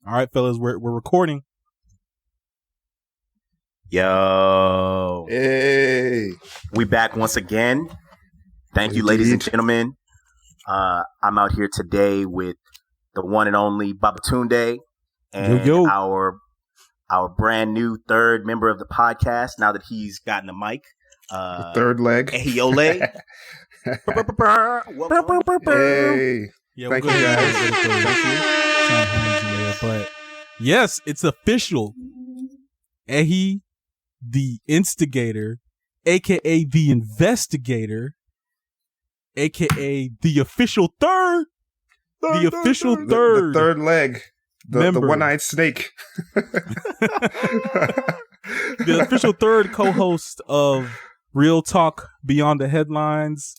All right, fellas, we're recording. Yo. Hey. We back once again. Thank you, ladies and gentlemen. I'm out here today with the one and only Babatunde and our brand new third member of the podcast now that he's gotten the mic. The third leg. Ehiole. Hey. Yeah, thank you guys. Thank you. But yes, it's official. Ehi, the instigator, aka the investigator, aka the official third the third leg, the one-eyed snake, the official third co-host of Real Talk Beyond the Headlines.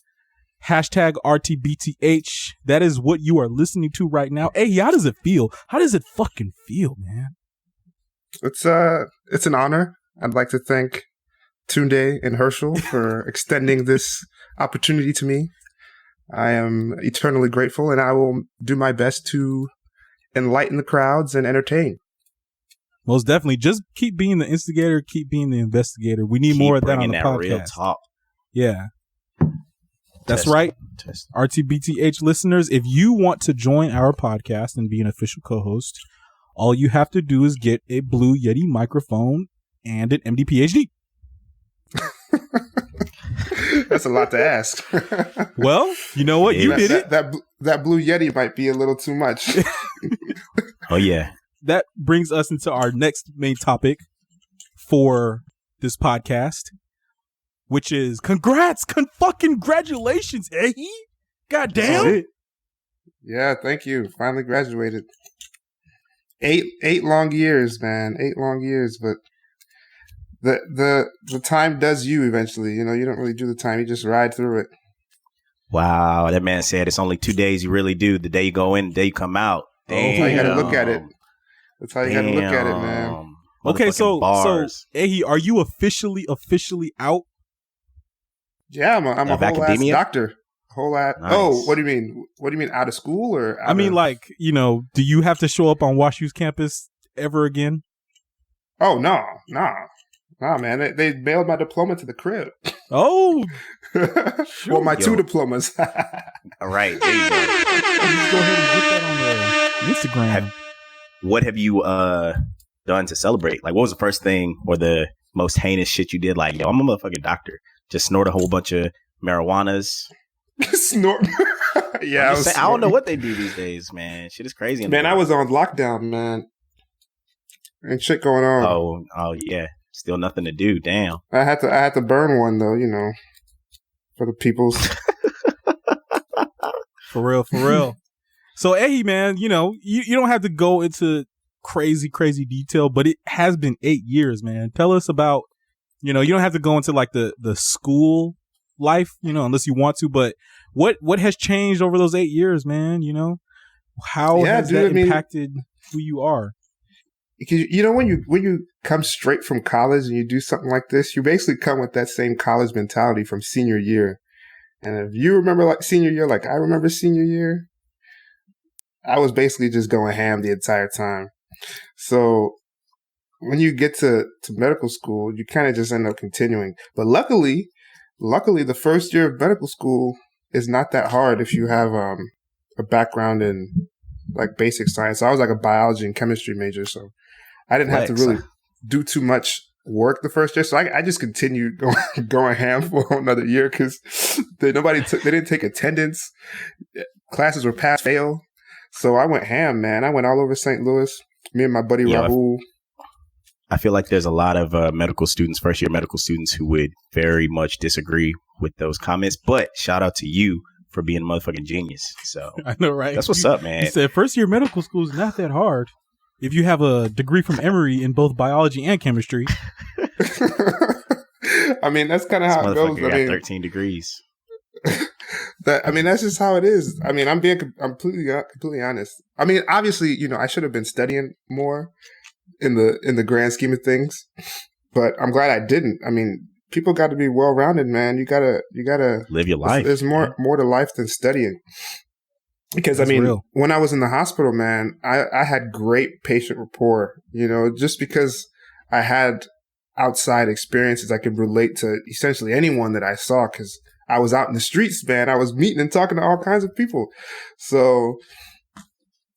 Hashtag rtbth. That is what you are listening to right now. Hey, how does it feel? How does it fucking feel, man? It's an honor. I'd like to thank Tunde and Herschel for extending this opportunity to me. I am eternally grateful, and I will do my best to enlighten the crowds and entertain. Most definitely. Just keep being the instigator, keep being the investigator. We need more of that on the podcast. Real talk. Yeah. That's right. RTBTH listeners, if you want to join our podcast and be an official co-host, all you have to do is get a Blue Yeti microphone and an MD PhD. That's a lot to ask. Well, you know what? You did it. That Blue Yeti might be a little too much. Oh, yeah. That brings us into our next main topic for this podcast, which is congratulations, eh? Goddamn. Yeah, thank you. Finally graduated. Eight long years, man. 8 long years, but the time does you eventually. You know, you don't really do the time, you just ride through it. Wow, that man said it's only 2 days you really do. The day you go in, the day you come out. Damn. That's how you gotta look at it. That's how you gotta look at it, man. Okay, so Ehi, are you officially out? Yeah, I'm a whole ass doctor. Nice. Oh, what do you mean? What do you mean, out of school or? I mean, like, you know, do you have to show up on WashU's campus ever again? Oh no, man. They mailed my diploma to the crib. Oh, well, my 2 diplomas. All right, there you go. Let's go ahead and get that on the Instagram. What have you done to celebrate? Like, what was the first thing or the most heinous shit you did? Like, yo, I'm a motherfucking doctor. Just snort a whole bunch of marijuanas. Snort. Yeah, I don't know what they do these days, man. Shit is crazy. Man, I was on lockdown, man. Ain't shit going on. Oh yeah. Still nothing to do. Damn. I had to burn one though, you know, for the peoples. For real. So, hey, man, you know, you don't have to go into crazy detail, but it has been 8 years, man. Tell us about, you know, you don't have to go into like the school life, you know, unless you want to, but what has changed over those 8 years, man? You know, how has that impacted who you are? Because, you know, when you come straight from college and you do something like this, you basically come with that same college mentality from senior year. And if you remember like senior year, like I remember senior year, I was basically just going ham the entire time. So when you get to medical school, you kind of just end up continuing. But luckily, the first year of medical school is not that hard if you have a background in like basic science. So I was like a biology and chemistry major, so I didn't have to really do too much work the first year. So I just continued going ham for another year because they didn't take attendance. Classes were pass fail. So I went ham, man. I went all over St. Louis. Me and my buddy Rahul. I feel like there's a lot of first year medical students who would very much disagree with those comments. But shout out to you for being a motherfucking genius. So I know, right? That's what's up, man. You said first year medical school is not that hard if you have a degree from Emory in both biology and chemistry. I mean, that's kind of how it goes. I mean, 13 degrees. That's just how it is. I mean, I'm completely honest. I mean, obviously, you know, I should have been studying more in the grand scheme of things, but I'm glad I didn't. I mean, people got to be well-rounded, man. You gotta live your life. There's more to life than studying. Because That's real. when I was in the hospital, man, I had great patient rapport, just because I had outside experiences. I could relate to essentially anyone that I saw because I was out in the streets, man. I was meeting and talking to all kinds of people. So,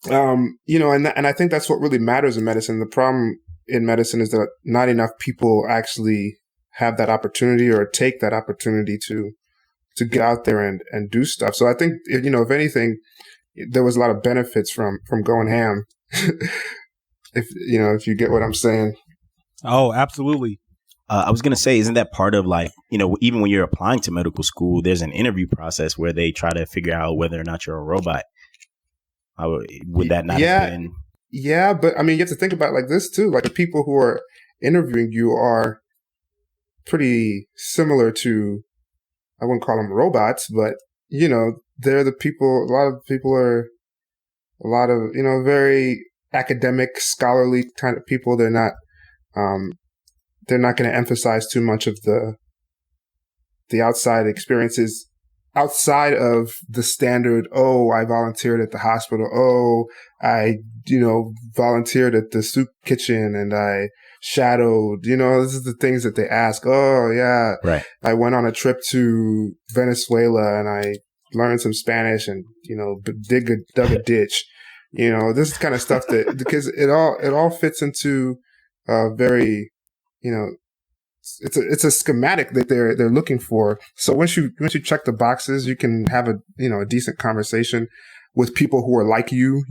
and I think that's what really matters in medicine. The problem in medicine is that not enough people actually have that opportunity or take that opportunity to get out there and do stuff. So I think, if anything, there was a lot of benefits from going ham. if you get what I'm saying. Oh, absolutely. I was going to say, isn't that part of even when you're applying to medical school, there's an interview process where they try to figure out whether or not you're a robot. Would that not have been? Yeah, but you have to think about it like this too. Like the people who are interviewing you are pretty similar to, I wouldn't call them robots, but they're the people. A lot of people are very academic, scholarly kind of people. They're not going to emphasize too much of the outside experiences outside of the standard. Oh, I volunteered at the hospital. Oh, I volunteered at the soup kitchen and I shadowed. This is the things that they ask. Oh, yeah, right. I went on a trip to Venezuela and I learned some Spanish and dug a ditch. This kind of stuff that because it all fits into very it's a schematic that they're looking for. So once you check the boxes, you can have a decent conversation with people who are like you.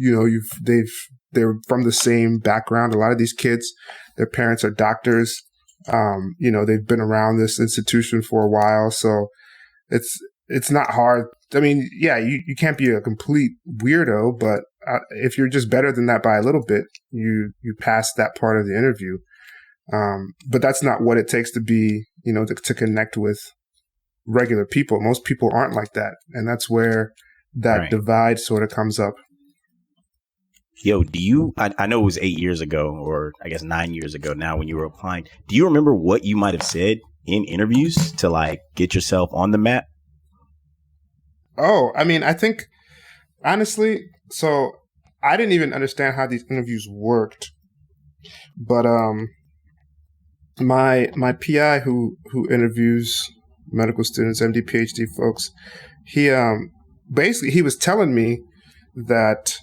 They're from the same background. A lot of these kids, their parents are doctors. They've been around this institution for a while, so it's not hard. You can't be a complete weirdo, but if you're just better than that by a little bit, you pass that part of the interview. But that's not what it takes to be, to connect with regular people. Most people aren't like that. And that's where that divide sort of comes up. Yo, I know it was 8 years ago, or I guess 9 years ago now when you were applying. Do you remember what you might have said in interviews to get yourself on the map? Oh, I think honestly, so I didn't even understand how these interviews worked, but, my PI who interviews medical students, MD, PhD folks, he basically he was telling me that,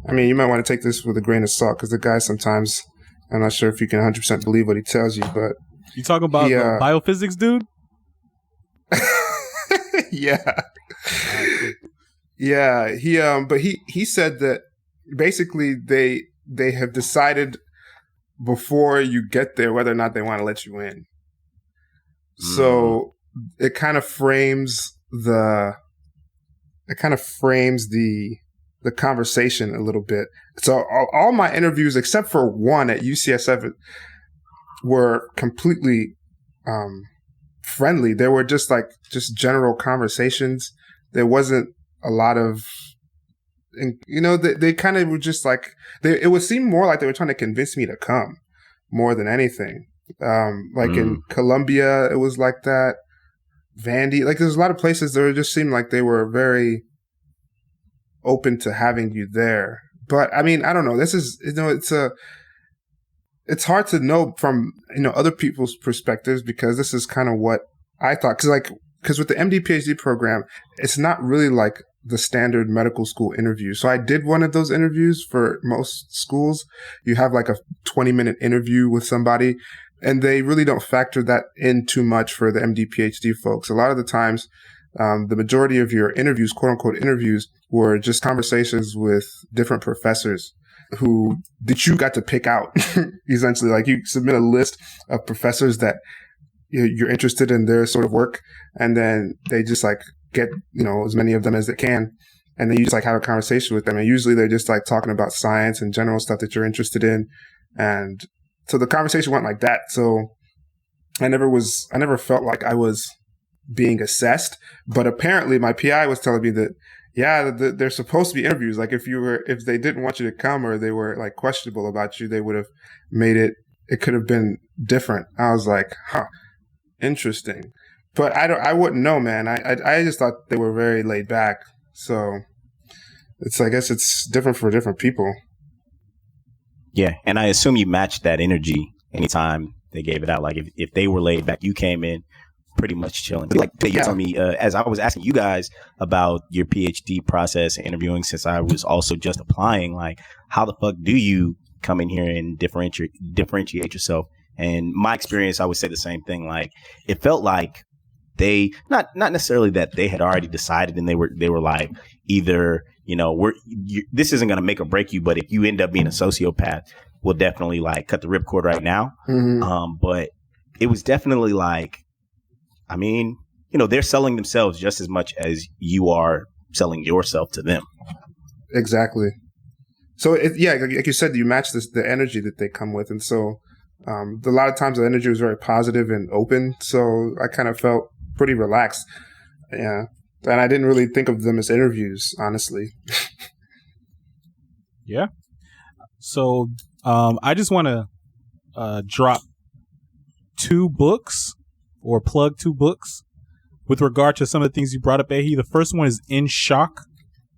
you might want to take this with a grain of salt because the guy sometimes, I'm not sure if you can 100% believe what he tells you, but you talking about the biophysics dude? Yeah. Yeah, but he said that basically they have decided before you get there whether or not they want to let you in. So it kind of frames the conversation a little bit. So all my interviews except for one at UCSF were completely friendly. They were just general conversations. There wasn't a lot of, they kind of were just it would seem more like they were trying to convince me to come more than anything. In Columbia, it was like that. Vandy, there's a lot of places that just seemed like they were very open to having you there. But I don't know. This is, it's hard to know from, other people's perspectives because this is kind of what I thought. Because with the MD PhD program, it's not really like the standard medical school interview. So I did one of those interviews for most schools. You have a 20-minute interview with somebody, and they really don't factor that in too much for the MD PhD folks. A lot of the times, the majority of your interviews, quote unquote interviews, were just conversations with different professors that you got to pick out. Essentially, you submit a list of professors that you're interested in their sort of work, and then they just get as many of them as they can, and then you just have a conversation with them, and usually they're just talking about science and general stuff that you're interested in, and so the conversation went like that. So I never felt like I was being assessed, but apparently my PI was telling me that they're supposed to be interviews. If they didn't want you to come or they were questionable about you, they would have made it could have been different. I was like, huh, interesting. But I wouldn't know, man. I just thought they were very laid back. So I guess it's different for different people. Yeah, and I assume you matched that energy anytime they gave it out. Like if they were laid back, you came in pretty much chilling. Like you told me, as I was asking you guys about your PhD process and interviewing, since I was also just applying, like how the fuck do you come in here and differentiate yourself? And my experience, I would say the same thing. Like it felt like they not necessarily that they had already decided, and they were like either, this isn't going to make or break you, but if you end up being a sociopath, we'll definitely like cut the ripcord right now. Mm-hmm. But it was definitely like, I mean, they're selling themselves just as much as you are selling yourself to them. Exactly. So like you said, you match the energy that they come with, and so a lot of times the energy was very positive and open. So I kind of felt pretty relaxed. Yeah. And I didn't really think of them as interviews, honestly. Yeah. So I just want to drop 2 books or plug 2 books with regard to some of the things you brought up, Ahi. The first one is In Shock,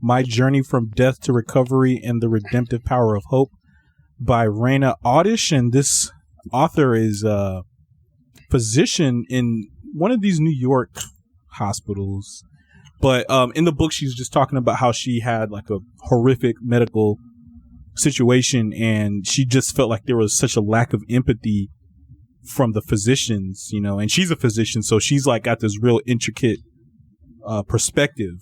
My Journey from Death to Recovery and the Redemptive Power of Hope by Raina Audish. And this author is a physician in one of these New York hospitals. But in the book, she's just talking about how she had like a horrific medical situation, and she just felt like there was such a lack of empathy from the physicians, and she's a physician, so she's like got this real intricate perspective.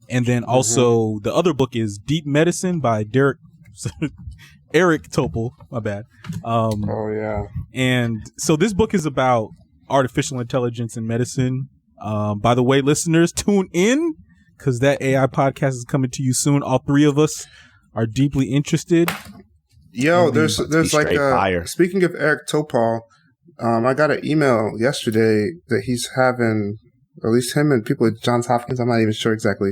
And then also the other book is Deep Medicine by Eric Topol, my bad. Oh yeah. And so this book is about artificial intelligence in medicine. By the way, listeners, tune in because that AI podcast is coming to you soon. All 3 of us are deeply interested. Yo, there's like speaking of Eric Topol, I got an email yesterday that he's having, at least him and people at Johns Hopkins, I'm not even sure exactly,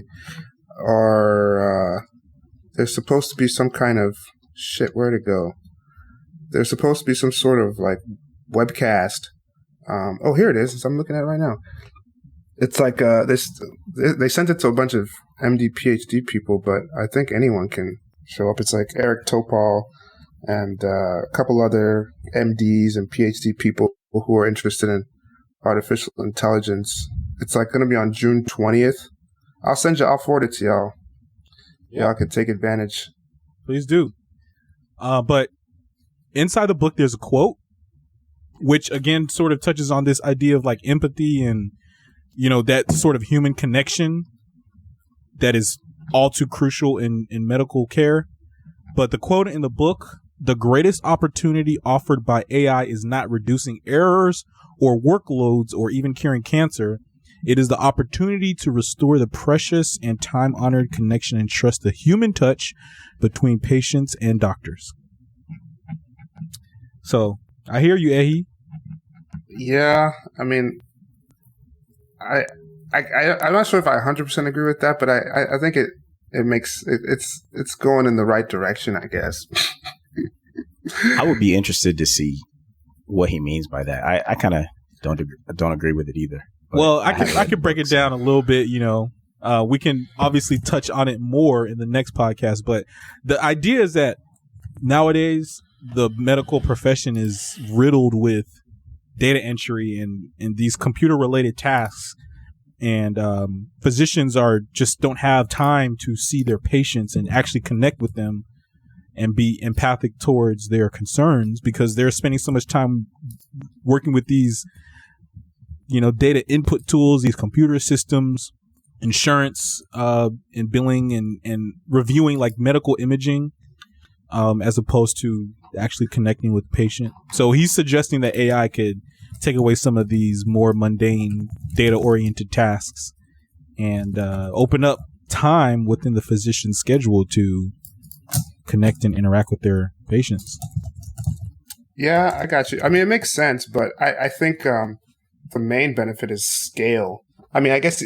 are there's supposed to be some kind of where'd it go? There's supposed to be some sort of like webcast. Oh, here it is. I'm looking at it right now. It's like they sent it to a bunch of MD, PhD people, but I think anyone can show up. It's like Eric Topol and a couple other MDs and PhD people who are interested in artificial intelligence. It's like going to be on June 20th. I'll forward it to y'all. Yeah. Y'all can take advantage. Please do. But inside the book, there's a quote, which again sort of touches on this idea of like empathy and, that sort of human connection that is all too crucial in medical care. But the quote in the book, the greatest opportunity offered by AI is not reducing errors or workloads or even curing cancer. It is the opportunity to restore the precious and time-honored connection and trust, the human touch between patients and doctors. So I hear you, Ahi. Yeah, I mean, I'm not sure if I 100% agree with that, but I think it makes it's going in the right direction, I guess. I would be interested to see what he means by that. I kind of don't agree with it either. Well, I could break it down a little bit. We can obviously touch on it more in the next podcast, but the idea is that nowadays the medical profession is riddled with data entry and these computer related tasks, and physicians don't have time to see their patients and actually connect with them and be empathic towards their concerns because they're spending so much time working with these data input tools, these computer systems, insurance and billing and reviewing like medical imaging as opposed to actually connecting with the patient. So he's suggesting that AI could take away some of these more mundane data-oriented tasks and open up time within the physician's schedule to connect and interact with their patients. Yeah, I got you. I mean, it makes sense, but I think the main benefit is scale. I mean, I guess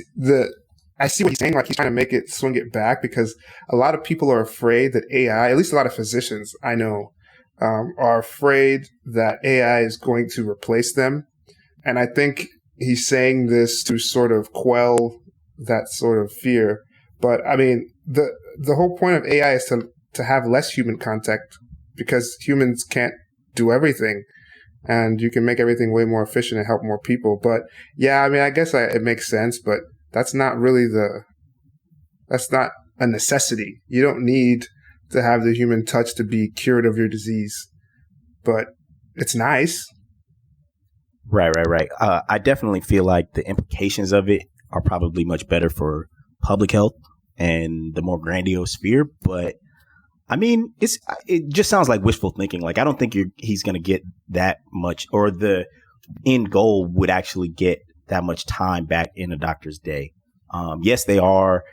I see what he's saying. Like he's trying to swing it back because a lot of people are afraid that AI, at least a lot of physicians I know, are afraid that AI is going to replace them. And I think he's saying this to sort of quell that sort of fear. But I mean, the whole point of AI is to have less human contact, because humans can't do everything, and you can make everything way more efficient and help more people. But yeah, I mean, I guess it makes sense, but that's not a necessity. You don't need to have the human touch to be cured of your disease, but it's nice. Right. I definitely feel like the implications of it are probably much better for public health and the more grandiose sphere. But I mean, it just sounds like wishful thinking. Like, I don't think he's going to get that much, or the end goal would actually get that much time back in a doctor's day. Yes, they are,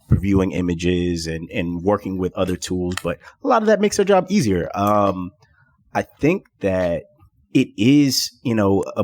reviewing images and working with other tools, but a lot of that makes their job easier. I think that it is, a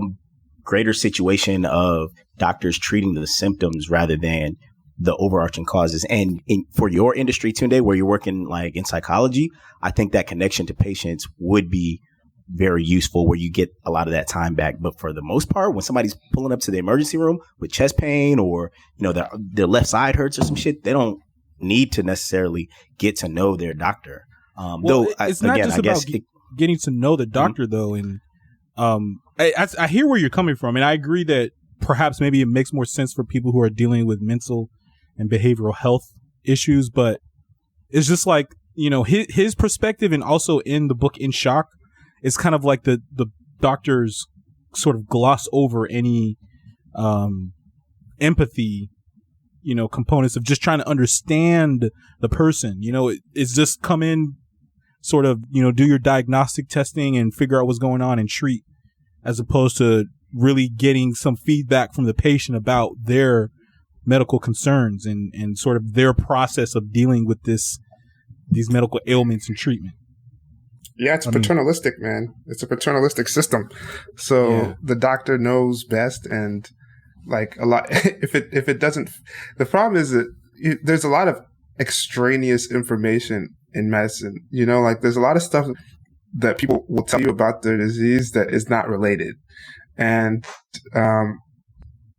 greater situation of doctors treating the symptoms rather than the overarching causes. And for your industry today, where you're working like in psychology, I think that connection to patients would be very useful, where you get a lot of that time back. But for the most part, when somebody's pulling up to the emergency room with chest pain, or, their left side hurts or some shit, they don't need to necessarily get to know their doctor. It's not just about getting to know the doctor, though. And I hear where you're coming from, and I agree that perhaps maybe it makes more sense for people who are dealing with mental and behavioral health issues. But it's just like, his perspective, and also in the book In Shock, it's kind of like the doctors sort of gloss over any empathy, components of just trying to understand the person. It's just come in, sort of, do your diagnostic testing and figure out what's going on and treat, as opposed to really getting some feedback from the patient about their medical concerns and sort of their process of dealing with these medical ailments and treatment. Yeah, it's paternalistic, man. It's a paternalistic system. So the doctor knows best, and like a lot, if it doesn't, the problem is that there's a lot of extraneous information in medicine. Like there's a lot of stuff that people will tell you about their disease that is not related. And,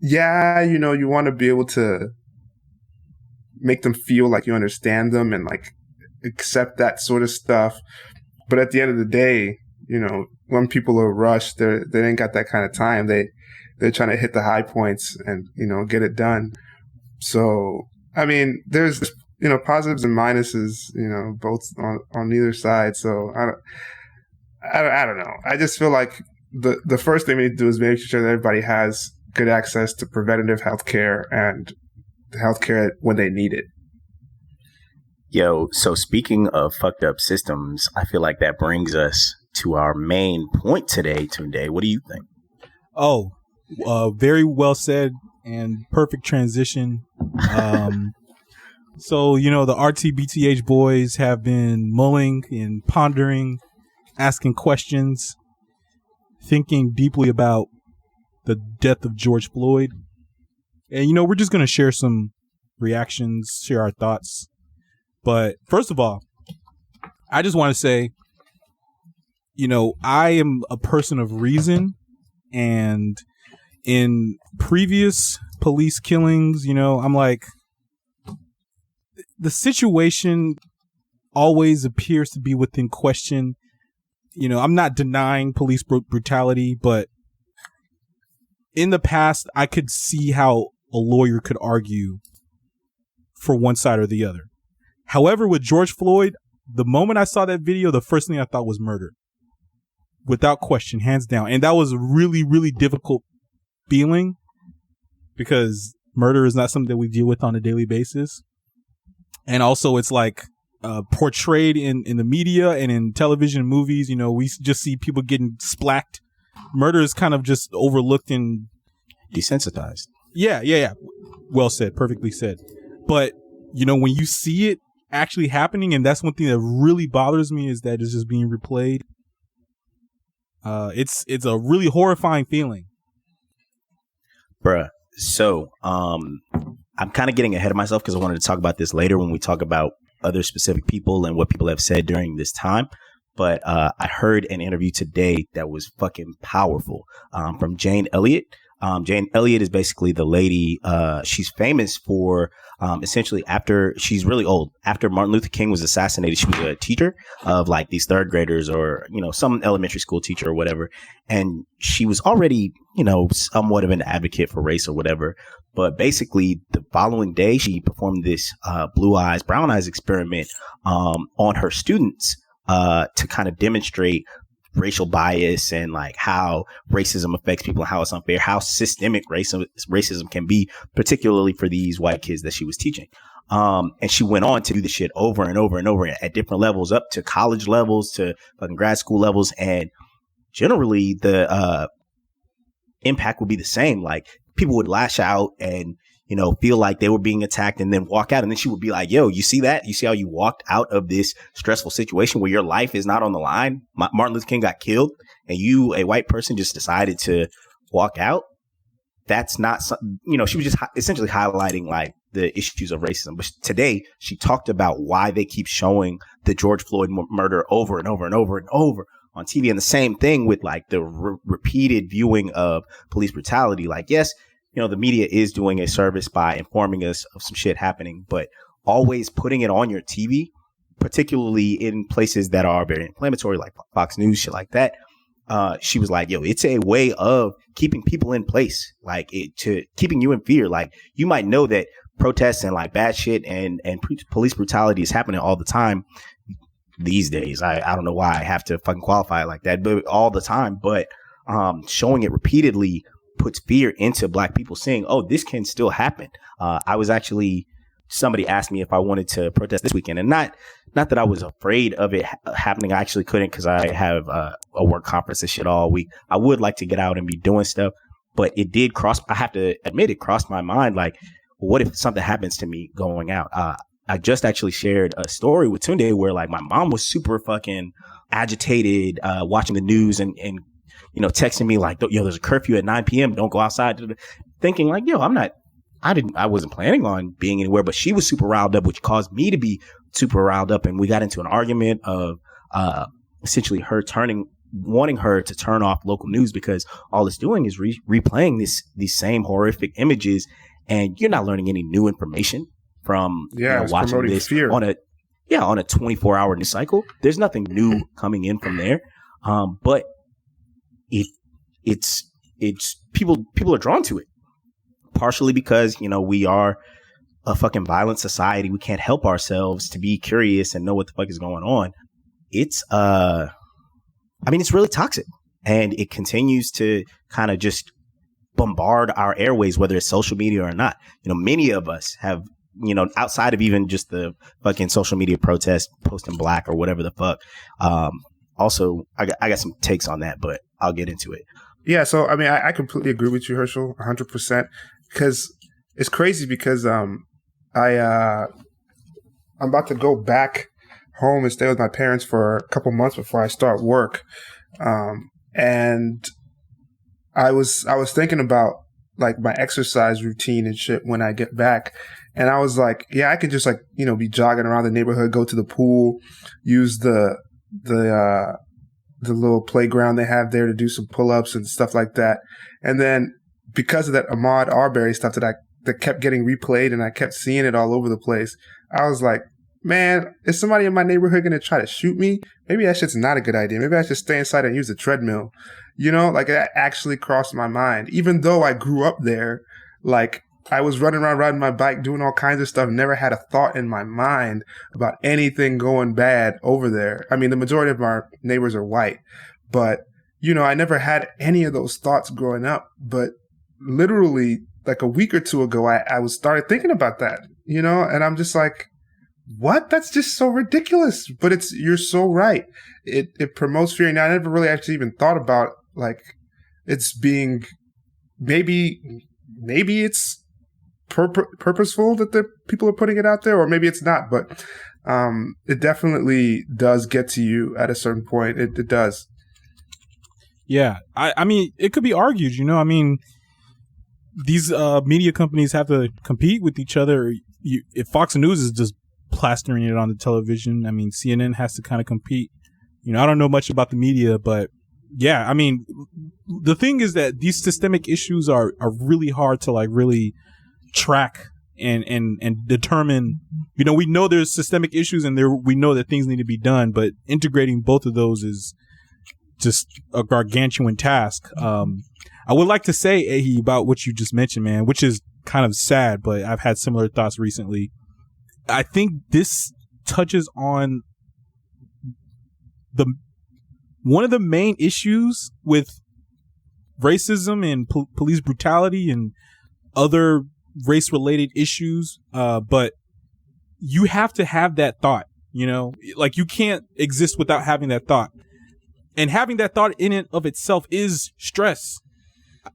you want to be able to make them feel like you understand them and like accept that sort of stuff. But at the end of the day, when people are rushed, they ain't got that kind of time. They're trying to hit the high points and, get it done. So, I mean, there's, positives and minuses, both on either side. So I don't know. I just feel like the first thing we need to do is make sure that everybody has good access to preventative healthcare and healthcare when they need it. Yo, so speaking of fucked up systems, I feel like that brings us to our main point today, Tunde. What do you think? Oh, very well said and perfect transition. So, the rtbth boys have been mulling and pondering, asking questions, thinking deeply about the death of George Floyd. And, we're just going to share some reactions, share our thoughts. But first of all, I just want to say, I am a person of reason, and in previous police killings, I'm like, the situation always appears to be within question. I'm not denying police brutality, but in the past, I could see how a lawyer could argue for one side or the other. However, with George Floyd, the moment I saw that video, the first thing I thought was murder. Without question, hands down. And that was a really, really difficult feeling, because murder is not something that we deal with on a daily basis. And also, it's like portrayed in the media and in television and movies. We just see people getting splacked. Murder is kind of just overlooked and desensitized. Yeah. Well said. Perfectly said. But, when you see it actually happening, and that's one thing that really bothers me, is that it's just being replayed. It's a really horrifying feeling. Bruh. So, I'm kind of getting ahead of myself because I wanted to talk about this later when we talk about other specific people and what people have said during this time. But I heard an interview today that was fucking powerful from Jane Elliott. Jane Elliott is basically the lady. She's famous for essentially after she's really old. After Martin Luther King was assassinated, she was a teacher of like these third graders or, some elementary school teacher or whatever. And she was already, somewhat of an advocate for race or whatever. But basically the following day, she performed this blue eyes, brown eyes experiment on her students to kind of demonstrate racial bias and like how racism affects people and how it's unfair, how systemic racism can be, particularly for these white kids that she was teaching. And she went on to do the shit over and over and over at different levels, up to college levels, to fucking grad school levels. And generally the impact would be the same. Like people would lash out and, feel like they were being attacked and then walk out. And then she would be like, yo, you see that? You see how you walked out of this stressful situation where your life is not on the line? Martin Luther King got killed and you, a white person, just decided to walk out. That's not, she was just essentially highlighting like the issues of racism. But today she talked about why they keep showing the George Floyd murder over and over and over and over on TV. And the same thing with like the repeated viewing of police brutality. Like, yes, the media is doing a service by informing us of some shit happening, but always putting it on your TV, particularly in places that are very inflammatory, like Fox News, shit like that. She was like, yo, it's a way of keeping people in place, like keeping you in fear. Like you might know that protests and like bad shit and police brutality is happening all the time these days. I don't know why I have to fucking qualify it like that, but all the time. But showing it repeatedly puts fear into Black people, saying, oh, this can still happen. Somebody asked me if I wanted to protest this weekend, and not that I was afraid of it happening. I actually couldn't because I have a work conference and shit all week. I would like to get out and be doing stuff, but it did I have to admit, it crossed my mind. Like, what if something happens to me going out? I just actually shared a story with Tunde where like my mom was super fucking agitated, watching the news and texting me like, yo, there's a curfew at 9 p.m. Don't go outside. Thinking like, yo, I wasn't planning on being anywhere, but she was super riled up, which caused me to be super riled up. And we got into an argument of essentially her wanting her to turn off local news because all it's doing is replaying these same horrific images, and you're not learning any new information from watching this fear on a 24-hour news cycle. There's nothing new coming in from there, but it's people are drawn to it. Partially because, we are a fucking violent society. We can't help ourselves to be curious and know what the fuck is going on. It's it's really toxic, and it continues to kind of just bombard our airways, whether it's social media or not. Many of us have, outside of even just the fucking social media protest, posting black or whatever the fuck. Also, I got some takes on that, but I'll get into it. Yeah, so I completely agree with you, Herschel, 100%. Because it's crazy because I'm about to go back home and stay with my parents for a couple months before I start work, and I was thinking about like my exercise routine and shit when I get back, and I was like, yeah, I could just like be jogging around the neighborhood, go to the pool, use the little playground they have there to do some pull-ups and stuff like that. And then because of that Ahmaud Arbery stuff that kept getting replayed and I kept seeing it all over the place, I was like, man, is somebody in my neighborhood going to try to shoot me? Maybe that shit's not a good idea. Maybe I should stay inside and use the treadmill. Like that actually crossed my mind. Even though I grew up there, like I was running around riding my bike, doing all kinds of stuff, never had a thought in my mind about anything going bad over there. I mean, the majority of our neighbors are white, but, I never had any of those thoughts growing up. But literally like a week or two ago, I started thinking about that, and I'm just like, what? That's just so ridiculous. But you're so right. It promotes fear. And I never really actually even thought about like it's being maybe it's purposeful that the people are putting it out there, or maybe it's not, but it definitely does get to you at a certain point. It does. Yeah. I mean, it could be argued, these media companies have to compete with each other. If Fox News is just plastering it on the television, CNN has to kind of compete. I don't know much about the media, but yeah, I mean, the thing is that these systemic issues are really hard to like really track and determine. You know, we know there's systemic issues and we know that things need to be done, but integrating both of those is just a gargantuan task. I would like to say, Ehi, about what you just mentioned, man, which is kind of sad, but I've had similar thoughts recently. I think this touches on one of the main issues with racism and police brutality and other race-related issues, but you have to have that thought, you know? Like, you can't exist without having that thought. And having that thought in and of itself is stress.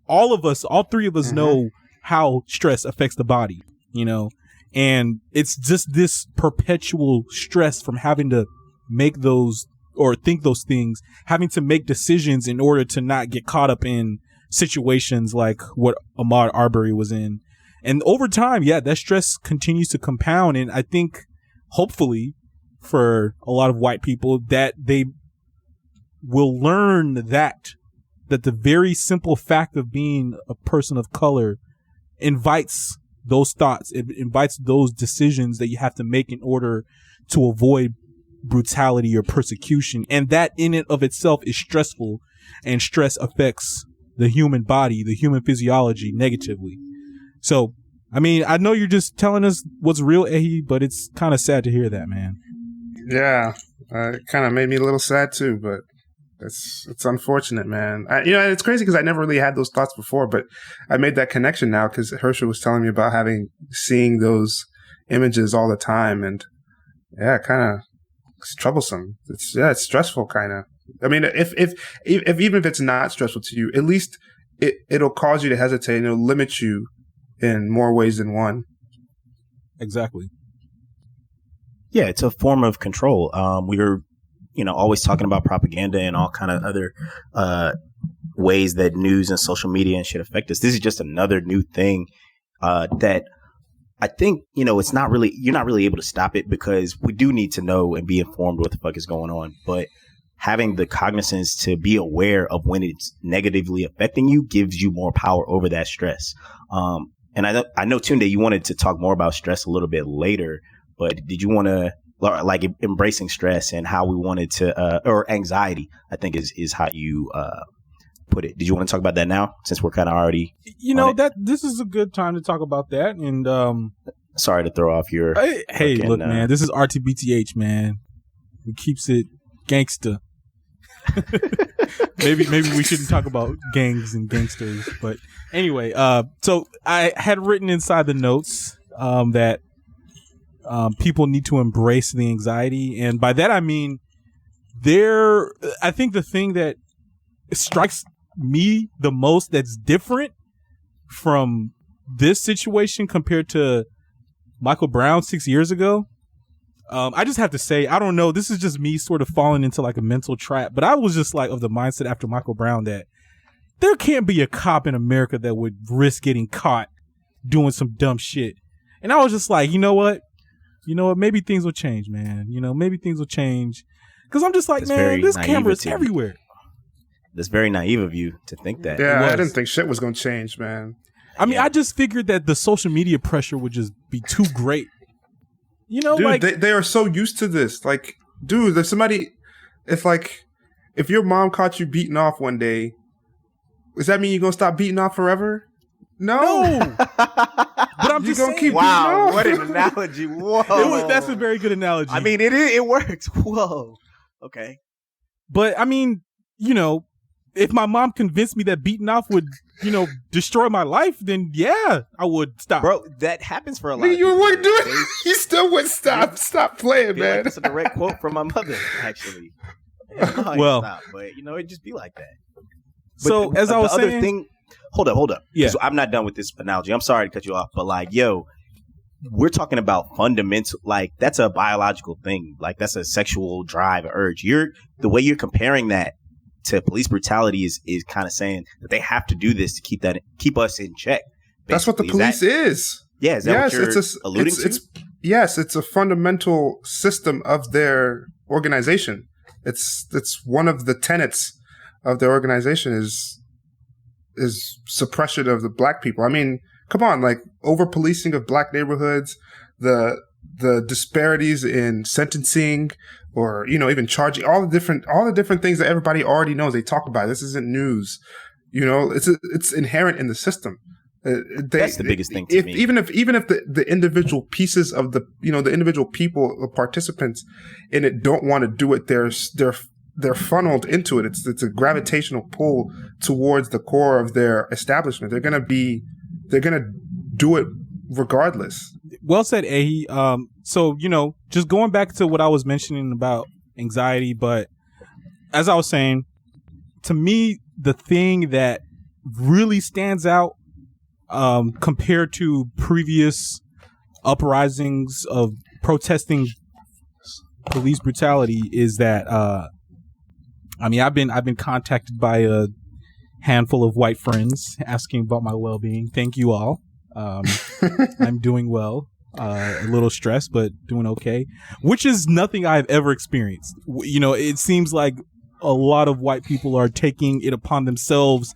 All three of us know how stress affects the body, you know? And it's just this perpetual stress from having to make those or think those things, having to make decisions in order to not get caught up in situations like what Ahmaud Arbery was in. And over time, yeah, that stress continues to compound. And I think hopefully for a lot of white people that they will learn that the very simple fact of being a person of color invites those thoughts. It invites those decisions that you have to make in order to avoid brutality or persecution. And that in and of itself is stressful, and stress affects the human body, the human physiology negatively. So, I mean, I know you're just telling us what's real, Ehi, but it's kind of sad to hear that, man. Yeah, it kind of made me a little sad too, but it's unfortunate, man. It's crazy because I never really had those thoughts before, but I made that connection now because Herschel was telling me about seeing those images all the time, and yeah, kind of it's troublesome. It's stressful, kind of. I mean, if even if it's not stressful to you, at least it'll cause you to hesitate and it'll limit you in more ways than one. Exactly. Yeah, it's a form of control. We're always talking about propaganda and all kind of other ways that news and social media and shit affect us. This is just another new thing that I think, it's not really, you're not really able to stop it because we do need to know and be informed what the fuck is going on. But having the cognizance to be aware of when it's negatively affecting you gives you more power over that stress. And I know, Tunde, you wanted to talk more about stress a little bit later, but did you want to, like, embracing stress and how we wanted to, or anxiety, I think is how you put it. Did you want to talk about that now, since we're kind of already, this is a good time to talk about that. And sorry to throw off your. Hey, look, man, this is rtbth, man. Who keeps it gangsta. maybe we shouldn't talk about gangs and gangsters, but anyway, so I had written inside the notes that people need to embrace the anxiety, and by that I mean I think the thing that strikes me the most that's different from this situation compared to Michael Brown 6 years ago. I just have to say, I don't know, this is just me sort of falling into like a mental trap, but I was just like of the mindset after Michael Brown that there can't be a cop in America that would risk getting caught doing some dumb shit. And I was just like, you know what? Maybe things will change, man. Maybe things will change. Because I'm just like, man, this camera is everywhere. That's very naive of you to think that. Yeah, I didn't think shit was going to change, man. I mean, I just figured that the social media pressure would just be too great. Dude, like, they are so used to this. Like, dude, if your mom caught you beating off one day, does that mean you're going to stop beating off forever? No. But I'm just going to keep beating off. What an analogy. Whoa. That's a very good analogy. I mean, it works. Whoa. Okay. But, I mean, if my mom convinced me that beating off would, destroy my life, then yeah, I would stop. Bro, that happens for a lot of people. You wouldn't do it. You still wouldn't stop. Stop playing, man. That's a direct quote from my mother, actually. Well, stop, but it'd just be like that. But so as I was saying, hold up. Yeah. So I'm not done with this analogy. I'm sorry to cut you off, but like, we're talking about fundamental, like that's a biological thing. Like that's a sexual drive, urge. The way you're comparing that to police brutality is kind of saying that they have to do this to keep us in check. Basically. That's what the police is. Yeah, is that what you're alluding to? Yes, it's a fundamental system of their organization. It's one of the tenets of their organization is suppression of the black people. I mean, come on, like over policing of black neighborhoods, the disparities in sentencing, or even charging, all the different things that everybody already knows. They talk about. This isn't news. It's inherent in the system. That's the biggest thing to me. Even if the individual pieces of the individual people, the participants in it, don't want to do it, they're funneled into it. It's a gravitational pull towards the core of their establishment. They're gonna do it regardless. Well said, Ahi. So just going back to what I was mentioning about anxiety, but as I was saying, to me, the thing that really stands out compared to previous uprisings of protesting police brutality is that I've been contacted by a handful of white friends asking about my well-being. Thank you all. I'm doing well. A little stressed, but doing okay, which is nothing I've ever experienced. It seems like a lot of white people are taking it upon themselves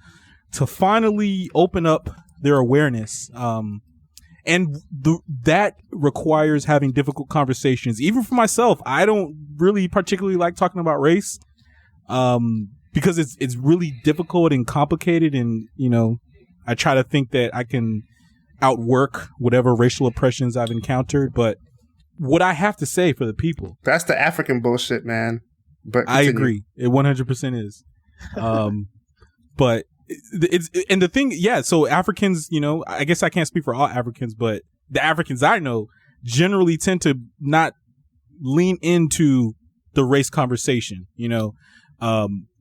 to finally open up their awareness. And that requires having difficult conversations. Even for myself, I don't really particularly like talking about race, because it's really difficult and complicated. And, I try to think that I can outwork whatever racial oppressions I've encountered. But what I have to say for the people, that's the African bullshit, man. But continue. I agree. It 100% is. But and the thing, yeah, so Africans, I guess I can't speak for all Africans, but the Africans I know generally tend to not lean into the race conversation,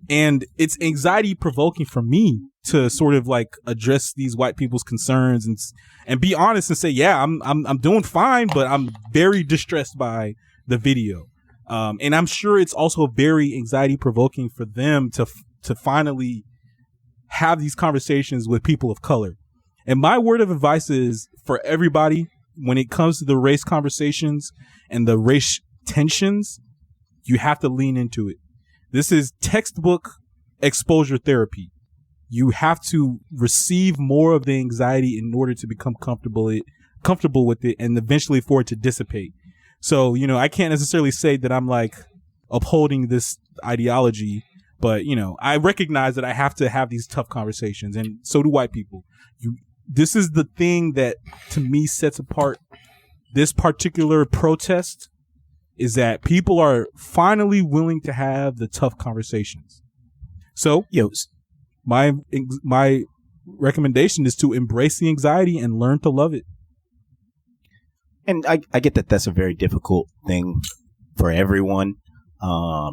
and it's anxiety provoking for me to sort of like address these white people's concerns and be honest and say, yeah, I'm doing fine, but I'm very distressed by the video. And I'm sure it's also very anxiety provoking for them to finally have these conversations with people of color. And my word of advice is for everybody, when it comes to the race conversations and the race tensions, you have to lean into it. This is textbook exposure therapy. You have to receive more of the anxiety in order to become comfortable with it and eventually for it to dissipate. So, I can't necessarily say that I'm like upholding this ideology, but, I recognize that I have to have these tough conversations, and so do white people. This is the thing that, to me, sets apart this particular protest, is that people are finally willing to have the tough conversations. So, my recommendation is to embrace the anxiety and learn to love it. And I get that that's a very difficult thing for everyone.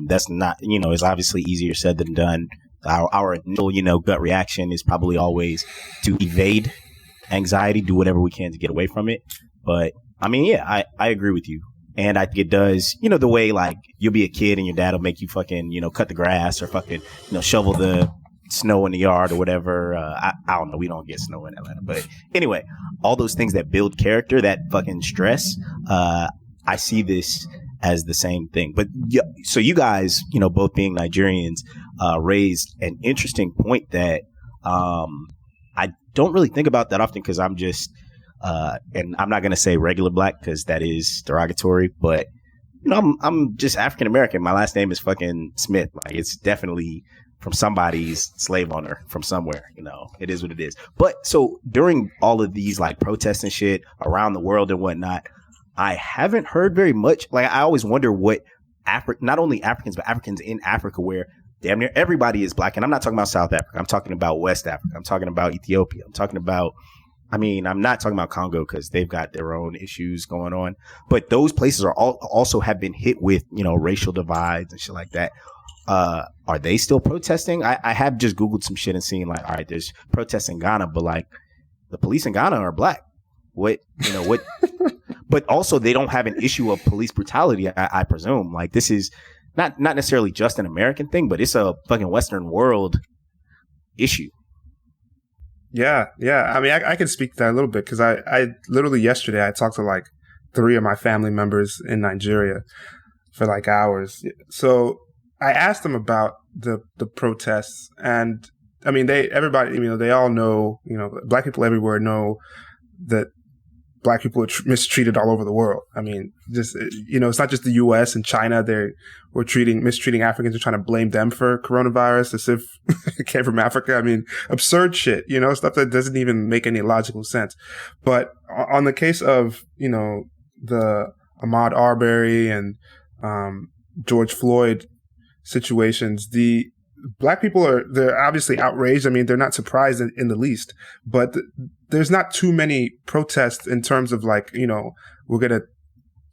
That's not, it's obviously easier said than done. Our initial, gut reaction is probably always to evade anxiety, do whatever we can to get away from it. But I mean, yeah, I agree with you. And I think it does, the way like you'll be a kid and your dad will make you fucking, cut the grass or fucking, shovel the snow in the yard or whatever. I don't know. We don't get snow in Atlanta. But anyway, all those things that build character, that fucking stress, I see this as the same thing. But yeah, so you guys, both being Nigerians, raised an interesting point that I don't really think about that often because I'm just, and I'm not going to say regular black because that is derogatory, but I'm just African American. My last name is fucking Smith. Like it's definitely from somebody's slave owner from somewhere. It is what it is. But so during all of these like protests and shit around the world and whatnot, I haven't heard very much. Like I always wonder what not only Africans, but Africans in Africa where damn near everybody is black. And I'm not talking about South Africa. I'm talking about West Africa. I'm talking about Ethiopia. I'm talking about, I'm not talking about Congo because they've got their own issues going on. But those places are also have been hit with, racial divides and shit like that. Are they still protesting? I have just Googled some shit and seen like, all right, there's protests in Ghana, but like the police in Ghana are black. What? But also they don't have an issue of police brutality, I presume. Like this is not necessarily just an American thing, but it's a fucking Western world issue. Yeah. I can speak to that a little bit because I literally yesterday I talked to like 3 of my family members in Nigeria for like hours. So I asked them about the protests, and I mean, everybody, they all know, Black people everywhere know that Black people are mistreated all over the world. I mean, just, it's not just the U.S. and China. We're mistreating Africans and trying to blame them for coronavirus as if it came from Africa. I mean, absurd shit, stuff that doesn't even make any logical sense. But on the case of, the Ahmaud Arbery and George Floyd situations, the Black people they're obviously outraged. I mean, they're not surprised in the least, but there's not too many protests in terms of like, we're going to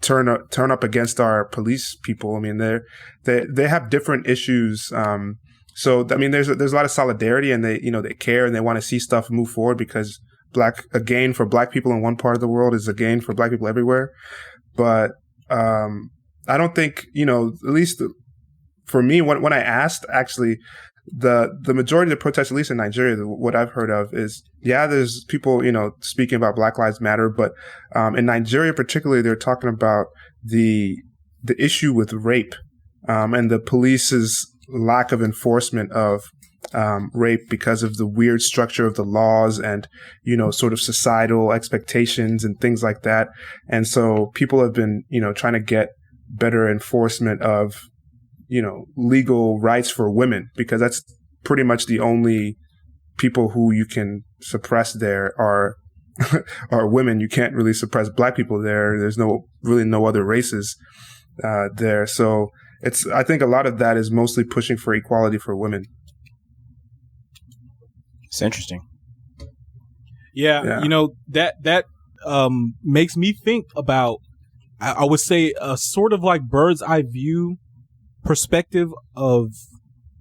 turn up against our police people. I mean, they have different issues. So, I mean, there's a lot of solidarity, and they care and they want to see stuff move forward, because a gain for Black people in one part of the world is a gain for Black people everywhere. But, I don't think, at least for me, when I asked, actually, the majority of the protests, at least in Nigeria, what I've heard of is, there's people, speaking about Black Lives Matter, but in Nigeria particularly, they're talking about the issue with rape and the police's lack of enforcement of rape because of the weird structure of the laws and, sort of societal expectations and things like that. And so people have been, trying to get better enforcement of legal rights for women, because that's pretty much the only people who you can suppress there are women. You can't really suppress Black people there. There's really no other races there. So I think a lot of that is mostly pushing for equality for women. It's interesting. Yeah. That makes me think about, I would say, a sort of like bird's eye view perspective of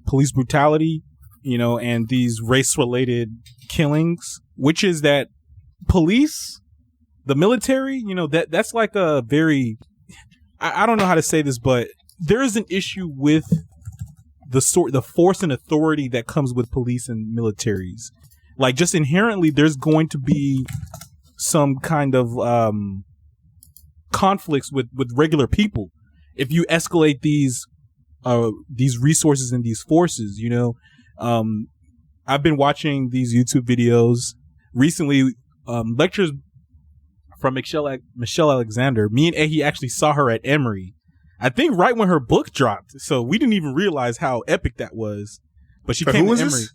police brutality, and these race-related killings, which is that police, the military, that's like a very, I don't know how to say this, but there is an issue with the force and authority that comes with police and militaries. Like, just inherently, there's going to be some kind of conflicts with regular people if you escalate these resources and these forces. I've been watching these YouTube videos recently, lectures from Michelle Alexander. Me and Ehi actually saw her at Emory, I think right when her book dropped, so we didn't even realize how epic that was. But she came to Emory. This?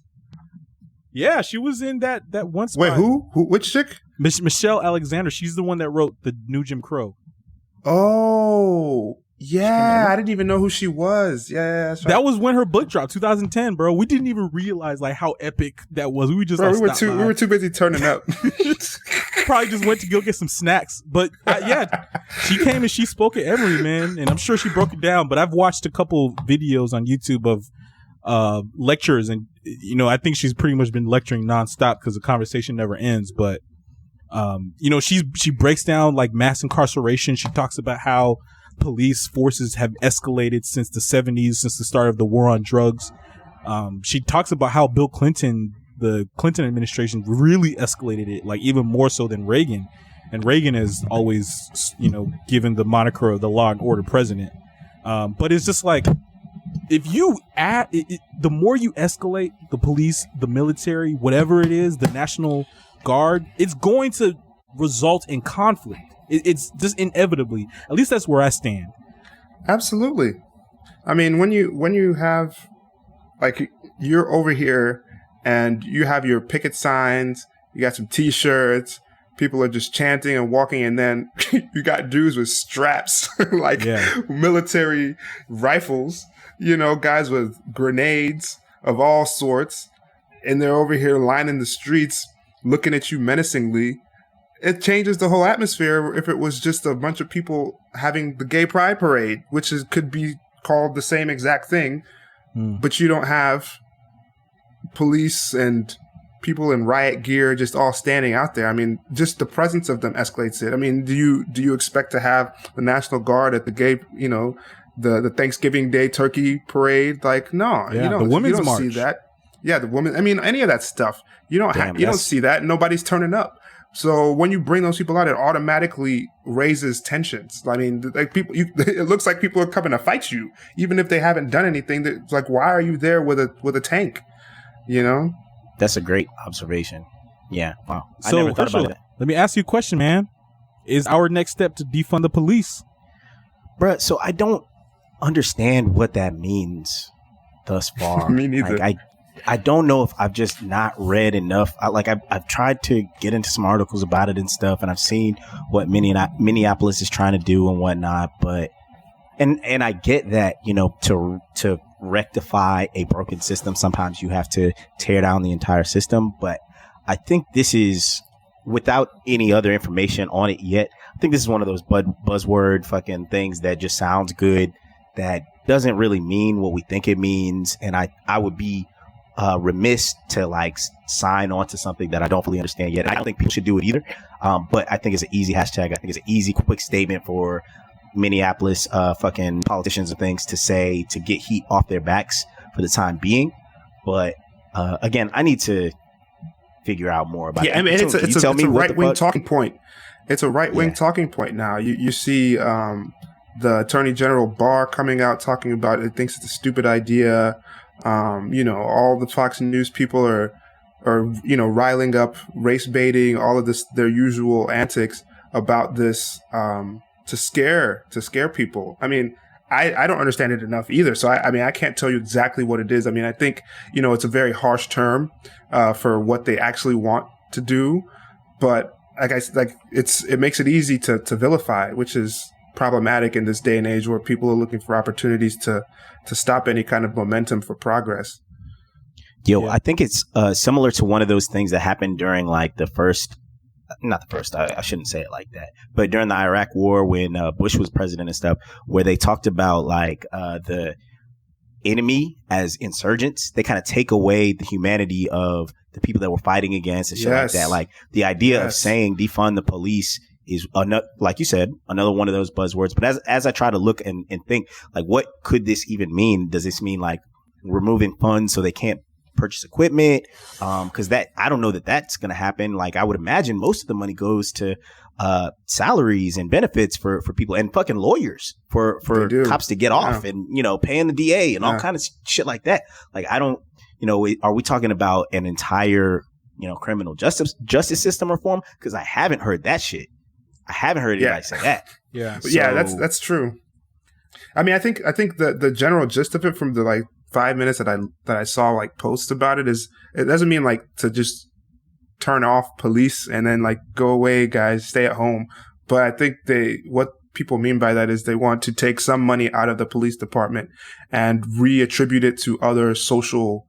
Yeah, she was in that one spot. Wait, who? Which chick? Michelle Alexander. She's the one that wrote The New Jim Crow. Oh, yeah. I didn't even know who she was. Yeah, that's right. That was when her book dropped, 2010, bro. We didn't even realize like how epic that was. We were just we were too busy turning up. Probably just went to go get some snacks. But yeah, she came and she spoke at Emory, man, and I'm sure she broke it down. But I've watched a couple videos on YouTube of lectures, and I think she's pretty much been lecturing nonstop because the conversation never ends. But she breaks down like mass incarceration. She talks about how police forces have escalated since the 70s, since the start of the war on drugs. She talks about how Bill Clinton, the Clinton administration, really escalated it, like even more so than Reagan. And Reagan is always, given the moniker of the law and order president. But it's just like, if you add, the more you escalate the police, the military, whatever it is, the National Guard, it's going to result in conflict. It's just inevitably. At least that's where I stand. Absolutely. I mean, when you have, like, you're over here and you have your picket signs, you got some T-shirts, people are just chanting and walking, and then you got dudes with straps, military rifles, guys with grenades of all sorts, and they're over here lining the streets, looking at you menacingly. It changes the whole atmosphere if it was just a bunch of people having the gay pride parade, which could be called the same exact thing, but you don't have police and people in riot gear just all standing out there. I mean, just the presence of them escalates it. I mean, do you expect to have the National Guard at the gay, the Thanksgiving Day turkey parade? Like, no, you don't see that. Yeah, the women. I mean, any of that stuff. You don't see that. Nobody's turning up. So when you bring those people out, it automatically raises tensions. I mean, like it looks like people are coming to fight you, even if they haven't done anything. It's like, why are you there with a tank? You know, that's a great observation. Yeah, wow. I So, never thought about that, let me ask you a question, man. Is our next step to defund the police? bruh. So I don't understand what that means thus far. Me neither. Like, I don't know if I've just not read enough. I've tried to get into some articles about it and stuff, and I've seen what Minneapolis is trying to do and whatnot. But and I get that, you know, to rectify a broken system, sometimes you have to tear down the entire system. But I think this is, without any other information on it yet, I think this is one of those buzzword fucking things that just sounds good, that doesn't really mean what we think it means. And I would be remiss to like sign on to something that I don't fully understand yet. I don't think people should do it either. But I think it's an easy hashtag. I think it's an easy, quick statement for Minneapolis fucking politicians and things to say, to get heat off their backs for the time being. But again, I need to figure out more about it. Yeah, I mean, it's a right-wing talking point. It's a right-wing talking point now. You see the Attorney General Barr coming out talking about it, thinks it's a stupid idea. You know, all the Fox News people are you know, riling up, race baiting, all of this, their usual antics about this to scare people. I mean, I don't understand it enough either. So I mean, I can't tell you exactly what it is. I mean, I think, you know, it's a very harsh term for what they actually want to do, but it makes it easy to vilify, which is problematic in this day and age where people are looking for opportunities to stop any kind of momentum for progress. I think it's similar to one of those things that happened during like I shouldn't say it like that, but during the Iraq War when Bush was president and stuff, where they talked about like the enemy as insurgents. They kind of take away the humanity of the people that we're fighting against and shit like that. Like the idea of saying defund the police is another, like you said, another one of those buzzwords. But as I try to look and think, like, what could this even mean? Does this mean like removing funds so they can't purchase equipment? Because that, I don't know that that's going to happen. Like, I would imagine most of the money goes to salaries and benefits for people and fucking lawyers for cops to get off and, you know, paying the DA and all kind of shit like that. Like, I don't, you know, are we talking about an entire, you know, criminal justice system reform? Because I haven't heard that shit. I haven't heard anybody say that. That's true. I mean, I think the general gist of it from the like 5 minutes that I saw like posts about it is, it doesn't mean like to just turn off police and then like go away, guys, stay at home. But I think what people mean by that is they want to take some money out of the police department and reattribute it to other social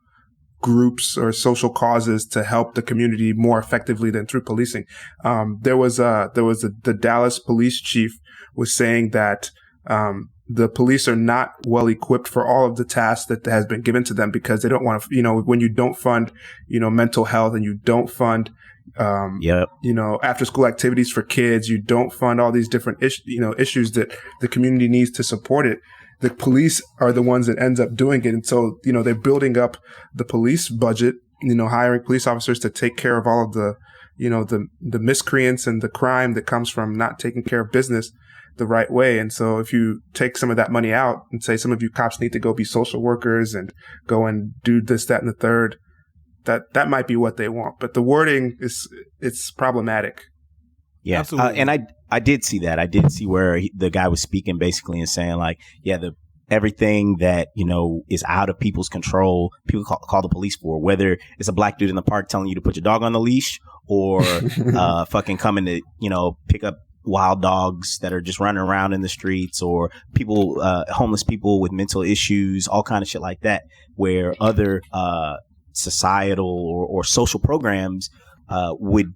groups or social causes to help the community more effectively than through policing. The Dallas police chief was saying that the police are not well equipped for all of the tasks that has been given to them because they don't want to, you know, when you don't fund, you know, mental health and you don't fund, you know, after school activities for kids, you don't fund all these different issues that the community needs to support it. The police are the ones that ends up doing it. And so, you know, they're building up the police budget, you know, hiring police officers to take care of all of the, you know, the miscreants and the crime that comes from not taking care of business the right way. And so if you take some of that money out and say some of you cops need to go be social workers and go and do this, that, and the third, that might be what they want. But the wording it's problematic. Yeah. And I did see that. I did see where the guy was speaking basically and saying like, yeah, everything that, you know, is out of people's control, people call the police for, whether it's a black dude in the park telling you to put your dog on the leash or fucking coming to, you know, pick up wild dogs that are just running around in the streets, or people, homeless people with mental issues, all kind of shit like that, where other societal or social programs would,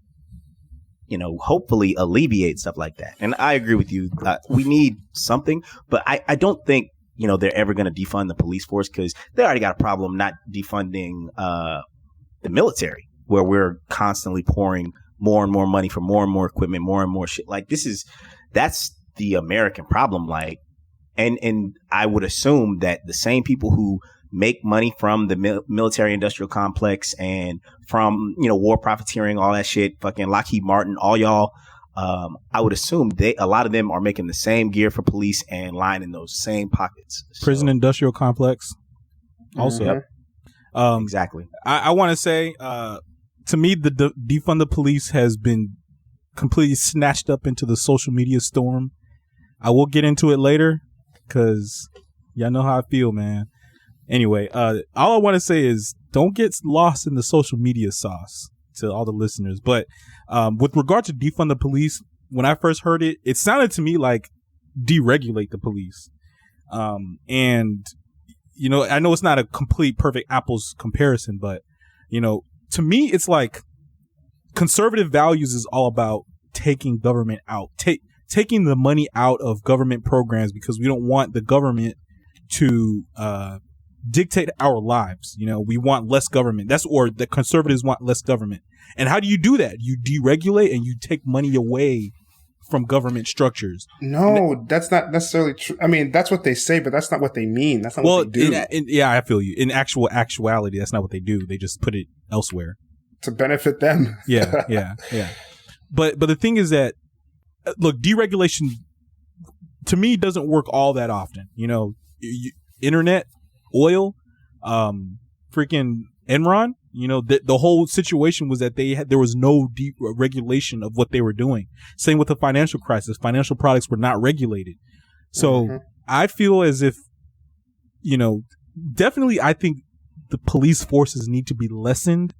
you know, hopefully alleviate stuff like that. And I agree with you. We need something, but I don't think, you know, they're ever going to defund the police force because they already got a problem not defunding the military, where we're constantly pouring more and more money for more and more equipment, more and more shit. Like that's the American problem. Like, and I would assume that the same people who make money from the military industrial complex and from, war profiteering, all that shit, fucking Lockheed Martin, all y'all. I would assume a lot of them are making the same gear for police and lining those same pockets. Prison industrial complex. Also. Yep. Exactly. I want to say, to me, the defund the police has been completely snatched up into the social media storm. I will get into it later because y'all know how I feel, man. Anyway, all I want to say is don't get lost in the social media sauce to all the listeners. But with regard to defund the police, when I first heard it, it sounded to me like deregulate the police. And, I know it's not a complete perfect apples comparison, but, to me, it's like conservative values is all about taking government out, taking the money out of government programs because we don't want the government to dictate our lives. We want less government. The conservatives want less government. And how do you do that? You deregulate and you take money away from government structures. No, that's not necessarily true. I mean, that's what they say, but that's not what they mean. That's not what they do. Yeah, I feel you. In actuality, that's not what they do. They just put it elsewhere to benefit them. Yeah. But the thing is that, look, deregulation to me doesn't work all that often. Internet, oil, freaking Enron. The whole situation was that there was no deep regulation of what they were doing. Same with the financial crisis. Financial products were not regulated. So I feel as if, definitely I think the police forces need to be lessened,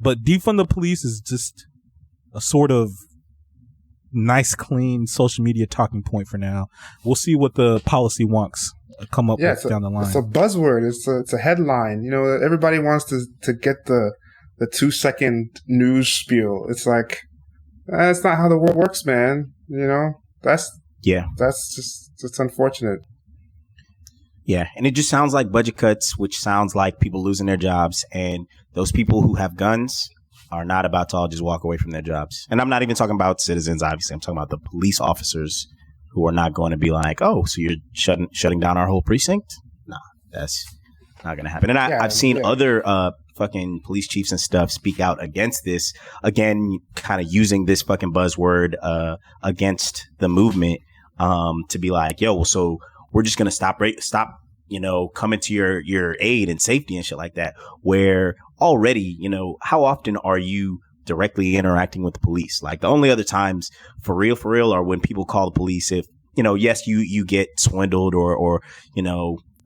but defund the police is just a sort of nice, clean social media talking point for now. We'll see what the policy wonks come up with down the line. It's a buzzword. It's a headline. Everybody wants to get the 2-second news spiel. It's like, that's not how the world works, man. That's just unfortunate. Yeah, and it just sounds like budget cuts, which sounds like people losing their jobs, and those people who have guns are not about to all just walk away from their jobs. And I'm not even talking about citizens, obviously. I'm talking about the police officers who are not going to be like, oh, so you're shutting down our whole precinct? No, that's not going to happen. And I've seen other fucking police chiefs and stuff speak out against this, again, kind of using this fucking buzzword against the movement to be like, yo, well, so we're just going to stop, coming to your aid and safety and shit like that, where already, how often are you directly interacting with the police? Like the only other times for real are when people call the police if, yes, you get swindled or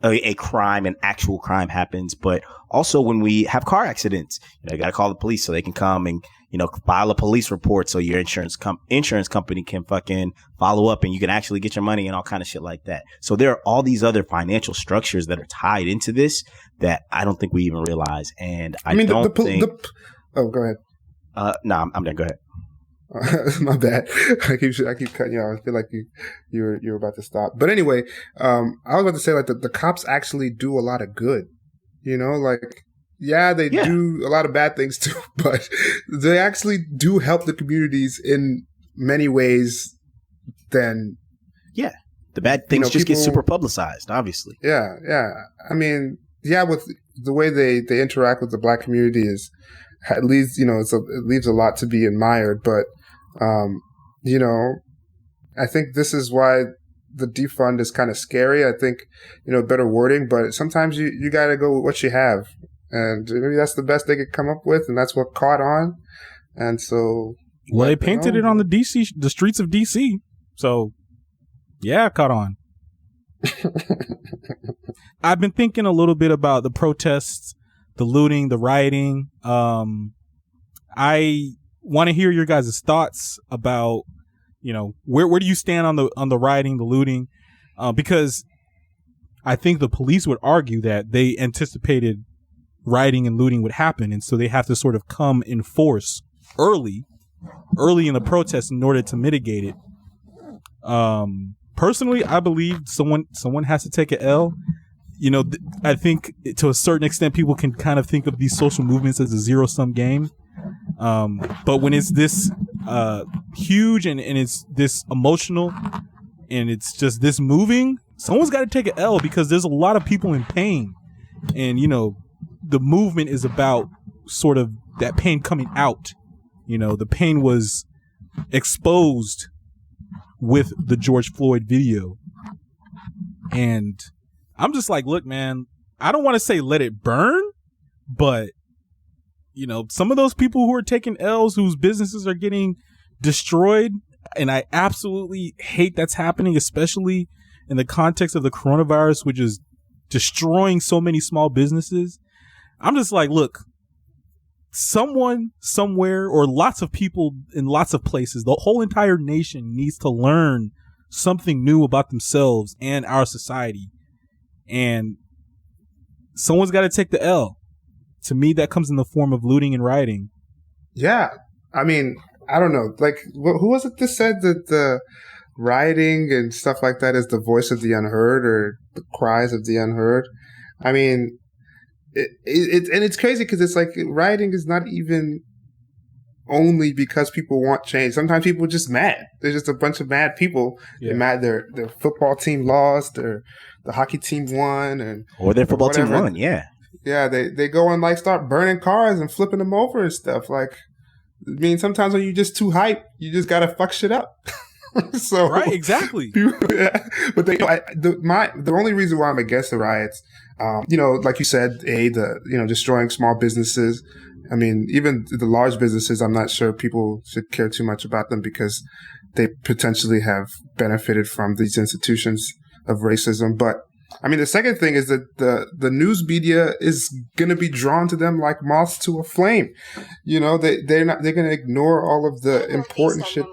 a crime, an actual crime happens, but also when we have car accidents, you got to call the police so they can come and, file a police report so your insurance company can fucking follow up and you can actually get your money and all kind of shit like that. So there are all these other financial structures that are tied into this that I don't think we even realize. And I don't think. Oh, go ahead. No, I'm done. Go ahead. My bad. I keep cutting you off. I feel like you're about to stop. But anyway, I was about to say like the cops actually do a lot of good. They do a lot of bad things too, but they actually do help the communities in many ways. The bad things just get super publicized, obviously. Yeah. I mean, with the way they interact with the Black community is. At least, it leaves a lot to be admired. But, I think this is why the defund is kind of scary. I think, better wording. But sometimes you got to go with what you have. And maybe that's the best they could come up with. And that's what caught on. And so. Well, they painted it on the streets of D.C. So, yeah, it caught on. I've been thinking a little bit about the protests, the looting, the rioting. I want to hear your guys' thoughts about, where do you stand on the rioting, the looting? Because I think the police would argue that they anticipated rioting and looting would happen, and so they have to sort of come in force early in the protest in order to mitigate it. Personally, I believe someone has to take an L. I think to a certain extent, people can kind of think of these social movements as a zero-sum game. But when it's this huge and it's this emotional and it's just this moving, someone's got to take an L because there's a lot of people in pain. And, the movement is about sort of that pain coming out. The pain was exposed with the George Floyd video. And I'm just like, look, man, I don't want to say let it burn, but, some of those people who are taking L's, whose businesses are getting destroyed, and I absolutely hate that's happening, especially in the context of the coronavirus, which is destroying so many small businesses. I'm just like, look, someone somewhere, or lots of people in lots of places, the whole entire nation needs to learn something new about themselves and our society. And someone's got to take the L. To me, that comes in the form of looting and rioting. Yeah. I mean, I don't know. Like, who was it that said that the rioting and stuff like that is the voice of the unheard, or the cries of the unheard? I mean, it's crazy because it's like rioting is not even only because people want change. Sometimes people are just mad. There's just a bunch of mad people. Yeah. They're mad their football team lost, or the hockey team won, or their football team won. Yeah. Yeah, they go and like start burning cars and flipping them over and stuff. Like, I mean, sometimes when you're just too hype, you just gotta fuck shit up. So right, exactly. Yeah. But the only reason why I'm against the riots, like you said, destroying small businesses. I mean, even the large businesses, I'm not sure people should care too much about them because they potentially have benefited from these institutions of racism. But I mean, the second thing is that the news media is going to be drawn to them like moths to a flame. They're going to ignore all of the important shit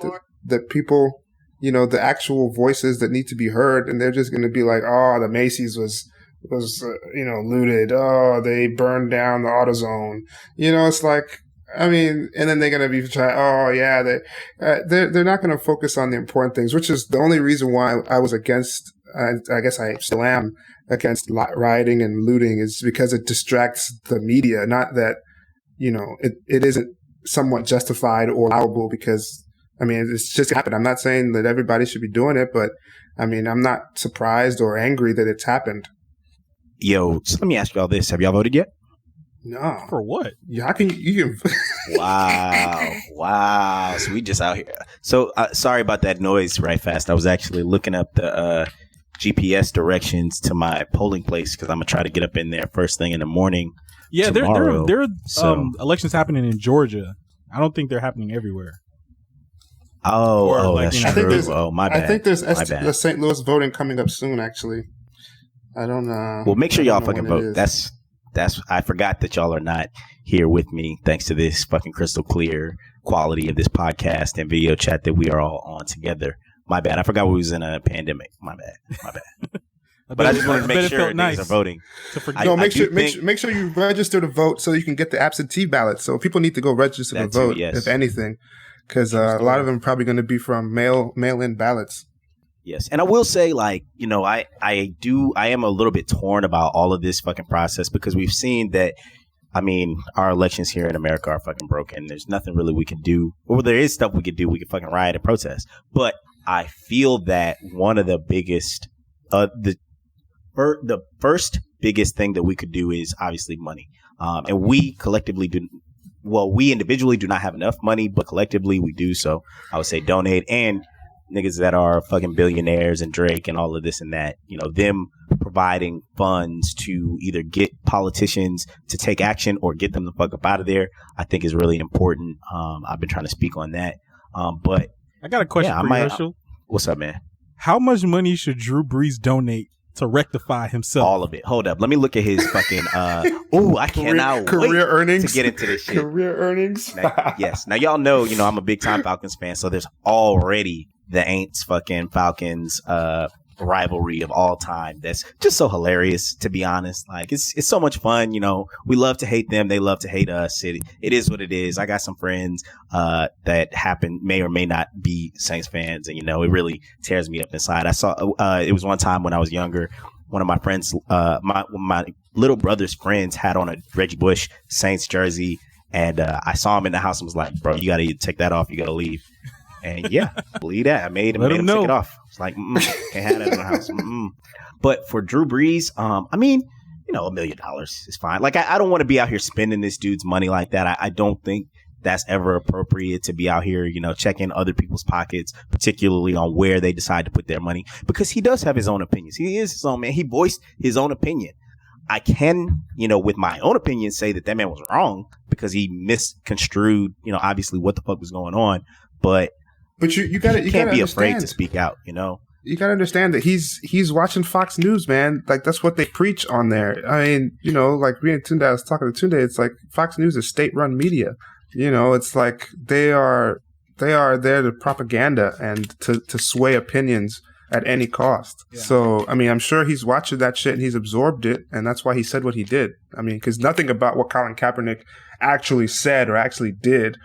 that people, the actual voices that need to be heard. And they're just going to be like, oh, the Macy's was looted. Oh, they burned down the AutoZone. It's like, I mean, and then they're going to be trying, oh yeah, they're not going to focus on the important things, which is the only reason why I was against, I guess I still am against rioting and looting, is because it distracts the media. Not that, it isn't somewhat justified or allowable, because, I mean, it's just happened. I'm not saying that everybody should be doing it, but I mean, I'm not surprised or angry that it's happened. Yo, so let me ask y'all this. Have y'all voted yet? No. For what? Yeah, how can you Wow. So we just out here. So sorry about that noise right fast. I was actually looking up the GPS directions to my polling place because I'm going to try to get up in there first thing in the morning. Yeah, there are elections happening in Georgia. I don't think they're happening everywhere. That's true. My bad. I think there's the St. Louis voting coming up soon, actually. I don't know. Well, make sure y'all fucking vote. That's I forgot that y'all are not here with me thanks to this fucking crystal clear quality of this podcast and video chat that we are all on together. My bad. I forgot we was in a pandemic. My bad. But I just wanted to make sure niggas are voting. Make sure you register to vote so you can get the absentee ballot. So people need to go register to vote, if anything, because a lot of them are probably going to be from mail-in ballots. Yes. And I will say, like, I am a little bit torn about all of this fucking process because we've seen that, I mean, our elections here in America are fucking broken. There's nothing really we can do. Or there is stuff we could do. We can fucking riot and protest. But I feel that one of the biggest, the first biggest thing that we could do is obviously money. And we collectively we individually do not have enough money, but collectively we do. So I would say donate, and niggas that are fucking billionaires and Drake and all of this and that, them providing funds to either get politicians to take action or get them the fuck up out of there, I think is really important. I've been trying to speak on that. But I got a question for you, Herschel. What's up, man? How much money should Drew Brees donate to rectify himself? All of it. Hold up. Let me look at his fucking I cannot career earnings to get into this shit. Career earnings. Yes. Now y'all know, I'm a big time Falcons fan, so there's already the Aints fucking Falcons rivalry of all time. That's just so hilarious, to be honest. Like, it's so much fun. We love to hate them. They love to hate us. It is what it is. I got some friends that may or may not be Saints fans, and it really tears me up inside. I saw it was one time when I was younger, one of my friends, my little brother's friends had on a Reggie Bush Saints jersey, and I saw him in the house and was like, bro, you got to take that off. You got to leave. And yeah, believe that. I made him take it off. It's like, can't have that in the house. But for Drew Brees, I mean, $1 million is fine. Like, I don't want to be out here spending this dude's money like that. I don't think that's ever appropriate to be out here, checking other people's pockets, particularly on where they decide to put their money, because he does have his own opinions. He is his own man. He voiced his own opinion. I can, with my own opinion, say that man was wrong because he misconstrued, obviously what the fuck was going on. But you can't be afraid to speak out, You got to understand that he's watching Fox News, man. Like, that's what they preach on there. I mean, like me and Tunde, I was talking to Tunde, it's like Fox News is state-run media. It's like they are there to propaganda and to sway opinions at any cost. Yeah. So, I mean, I'm sure he's watching that shit and he's absorbed it, and that's why he said what he did. I mean, because nothing about what Colin Kaepernick actually said or actually did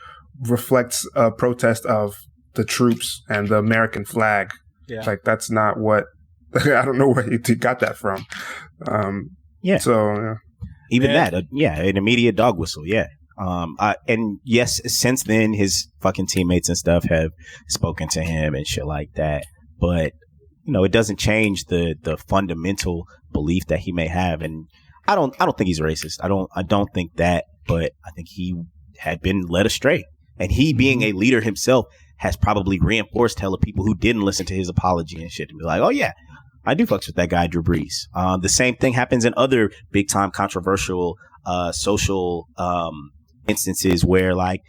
reflects a protest of the troops and the American flag. Yeah. Like, that's not what I don't know where he got that from. So even that, an immediate dog whistle. Yeah. And yes, since then his fucking teammates and stuff have spoken to him and shit like that. But it doesn't change the fundamental belief that he may have. And I don't think he's racist. I don't think that. But I think he had been led astray, and he being a leader himself has probably reinforced hella people who didn't listen to his apology and shit to be like, oh yeah, I do fucks with that guy, Drew Brees. The same thing happens in other big time controversial social instances where, like,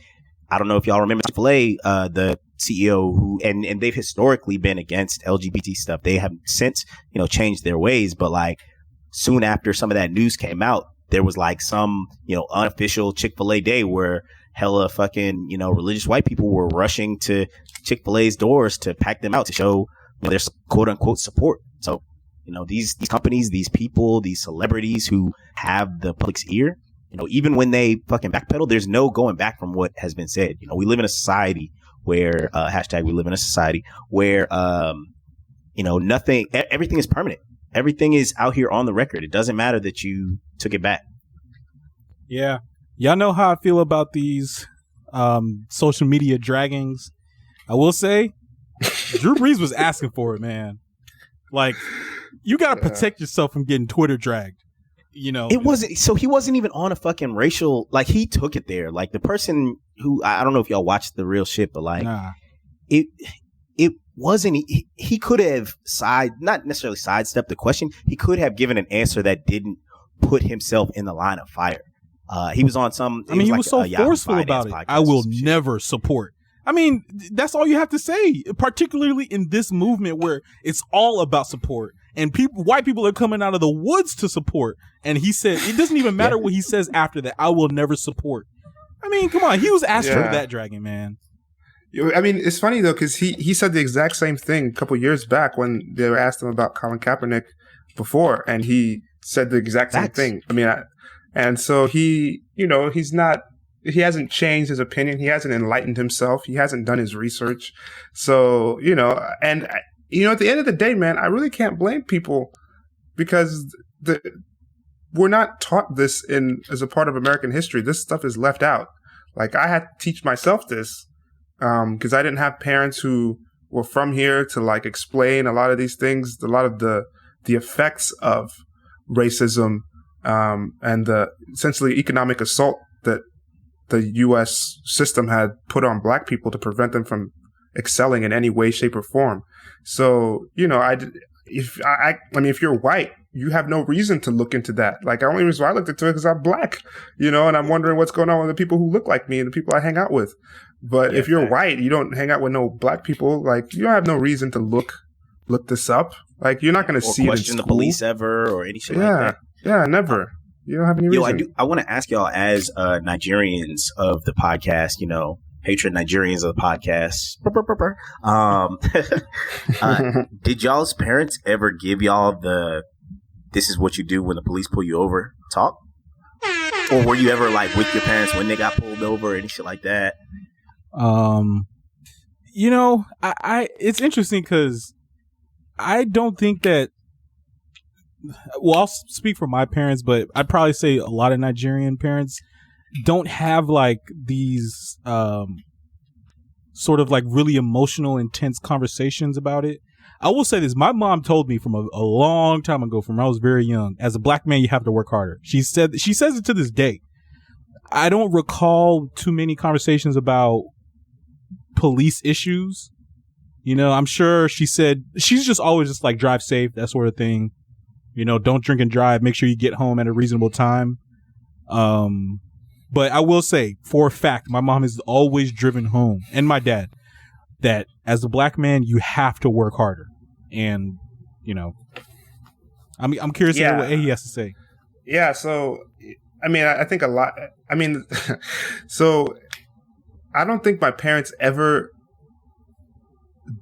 I don't know if y'all remember Chick-fil-A, the CEO who, and they've historically been against LGBT stuff. They have since, changed their ways. But like soon after some of that news came out, there was like some, unofficial Chick-fil-A day where hella fucking, religious white people were rushing to Chick-fil-A's doors to pack them out to show their quote unquote support. So, these companies, these people, these celebrities who have the public's ear, even when they fucking backpedal, there's no going back from what has been said. We live in a society where, we live in a society where, everything is permanent. Everything is out here on the record. It doesn't matter that you took it back. Yeah. Y'all know how I feel about these social media draggings. I will say, Drew Brees was asking for it, man. Like, you got to protect yourself from getting Twitter dragged. It wasn't, so he wasn't even on a fucking racial, like, he took it there. Like, the person who, I don't know if y'all watched the real shit, but like, it wasn't, he could have not necessarily sidestepped the question. He could have given an answer that didn't put himself in the line of fire. He was on some, he was so forceful about it. I will never support. I mean, that's all you have to say, particularly in this movement where it's all about support. And white people are coming out of the woods to support. And he said, it doesn't even matter what he says after that. I will never support. I mean, come on. He was asked for that dragon, man. I mean, it's funny, though, because he said the exact same thing a couple years back when they were asked him about Colin Kaepernick before. And he said the exact same thing. I mean, and so he hasn't changed his opinion. He hasn't enlightened himself. He hasn't done his research. So, and at the end of the day, man, I really can't blame people because we're not taught this as a part of American history. This stuff is left out. Like, I had to teach myself this because I didn't have parents who were from here to like explain a lot of these things, a lot of the effects of racism and the essentially economic assault that the U.S. system had put on black people to prevent them from excelling in any way, shape, or form. So, if you're white, you have no reason to look into that. Like, the only reason why I looked into it is because I'm black, and I'm wondering what's going on with the people who look like me and the people I hang out with. But if you're white, you don't hang out with no black people. Like, you don't have no reason to look this up. Like, you're not going to see it in question the police ever or any shit like that. Yeah, never. You don't have any reason. I want to ask y'all as Nigerians of the podcast, patron Nigerians of the podcast. Did y'all's parents ever give y'all this is what you do when the police pull you over talk? Or were you ever like with your parents when they got pulled over or any shit like that? It's interesting because I don't think that, well, I'll speak for my parents, but I'd probably say a lot of Nigerian parents don't have like these sort of like really emotional, intense conversations about it. I will say this. My mom told me from a long time ago, from when I was very young, as a black man, you have to work harder. She says it to this day. I don't recall too many conversations about police issues. You know, I'm sure she said, she's just always just like, drive safe, that sort of thing. You know, don't drink and drive. Make sure you get home at a reasonable time. But I will say, for a fact, my mom has always driven home, and my dad, that as a black man, you have to work harder. And, you know, I'm curious to hear what he has to say. Yeah, so, I mean, I think a lot, I mean, so I don't think my parents ever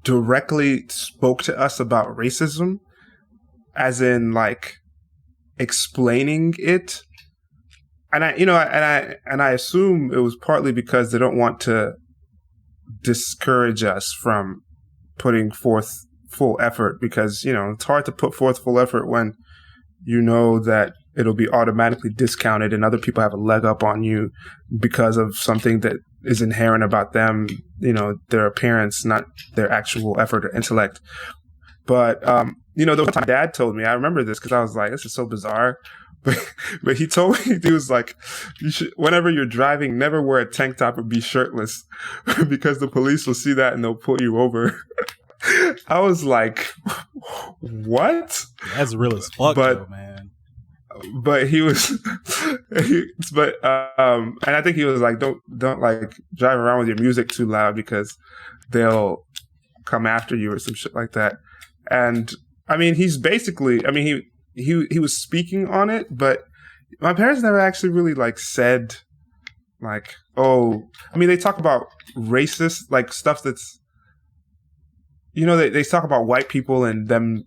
directly spoke to us about racism, as in, like, explaining it. And I assume it was partly because they don't want to discourage us from putting forth full effort, because, you know, it's hard to put forth full effort when you know that it'll be automatically discounted and other people have a leg up on you because of something that is inherent about them, you know, their appearance, not their actual effort or intellect. But, you know, the one time my dad told me, I remember this because I was like, this is so bizarre. But he told me, he was like, you should, whenever you're driving, never wear a tank top or be shirtless because the police will see that and they'll pull you over. I was like, what? That's real as fuck, though, man. But he was, and I think he was like, don't like drive around with your music too loud because they'll come after you or some shit like that. And I mean, he's basically, I mean, he was speaking on it, but my parents never actually really like said like, oh, I mean, they talk about racist, like stuff that's, you know, they talk about white people and them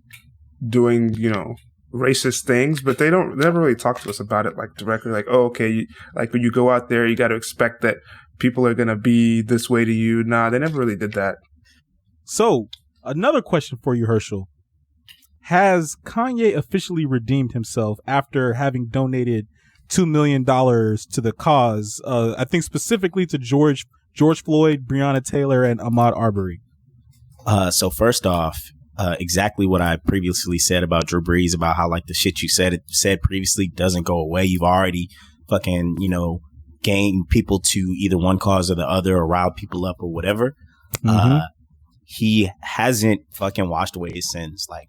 doing, you know, racist things, but they never really talk to us about it like directly, like, oh, okay, like when you go out there, you got to expect that people are going to be this way to you. Nah, they never really did that. So another question for you, Herschel. Has Kanye officially redeemed himself after having donated $2 million to the cause? I think specifically to George Floyd, Breonna Taylor, and Ahmaud Arbery. So first off, exactly what I previously said about Drew Brees, about how like the shit you said previously doesn't go away. You've already fucking, you know, gained people to either one cause or the other, or riled people up or whatever. Mm-hmm. He hasn't fucking washed away his sins. Like,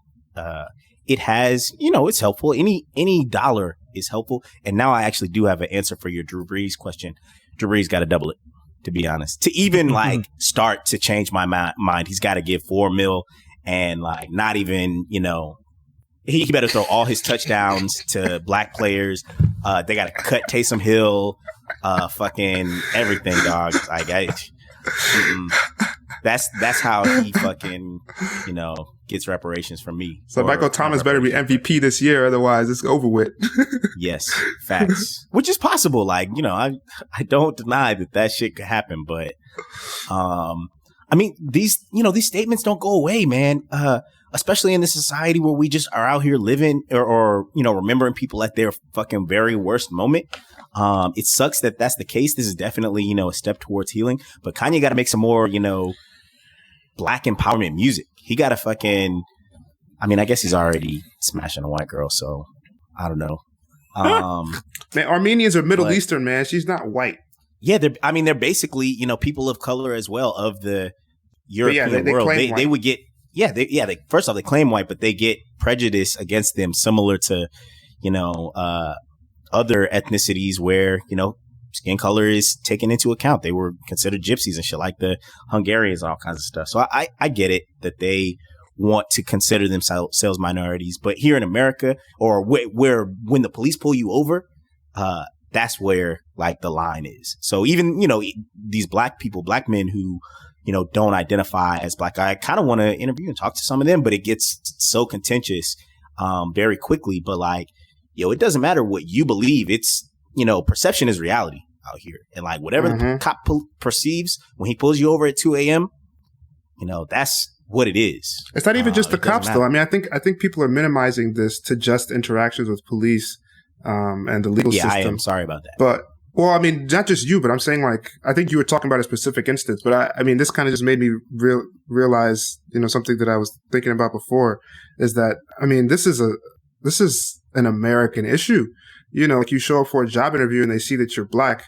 it has, you know, it's helpful. Any dollar is helpful. And now I actually do have an answer for your Drew Brees question. Drew Brees got to double it, to be honest. To even like start to change my mind, he's got to give $4 million and like not even, you know, he better throw all his touchdowns to black players. They got to cut Taysom Hill, fucking everything, dog. Like, that's how he fucking, you know, gets reparations from me. So Michael Thomas better be MVP this year, otherwise it's over with. Yes, facts. Which is possible. Like, you know, I don't deny that shit could happen, but I mean, these statements don't go away, man. Especially in this society where we just are out here living or you know, remembering people at their fucking very worst moment. It sucks that that's the case. This is definitely, you know, a step towards healing, but Kanye got to make some more, you know, black empowerment music. He got to fucking, I mean, I guess he's already smashing a white girl, so I don't know. Man, Armenians are Middle Eastern, man. She's not white. Yeah, they're basically, you know, people of color as well of the European world. They would get, they first off, they claim white, but they get prejudice against them similar to, you know, other ethnicities where, you know, skin color is taken into account. They were considered gypsies and shit, like the Hungarians and all kinds of stuff. So I get it that they want to consider themselves minorities, but here in America, or where when the police pull you over, that's where like the line is. So even, you know, these black men who, you know, don't identify as black, I kind of want to interview and talk to some of them, but it gets so contentious very quickly. But like, yo, it doesn't matter what you believe. It's, you know, perception is reality out here. And like whatever the cop perceives when he pulls you over at 2 a.m., you know, that's what it is. It's not even just the cops, though. I mean, I think people are minimizing this to just interactions with police and the legal system. I am sorry about that. But Well, I mean, not just you, but I'm saying like, I think you were talking about a specific instance, but I mean, this kind of just made me realize, something that I was thinking about before is that, I mean, this is an American issue. Like you show up for a job interview and they see that you're black,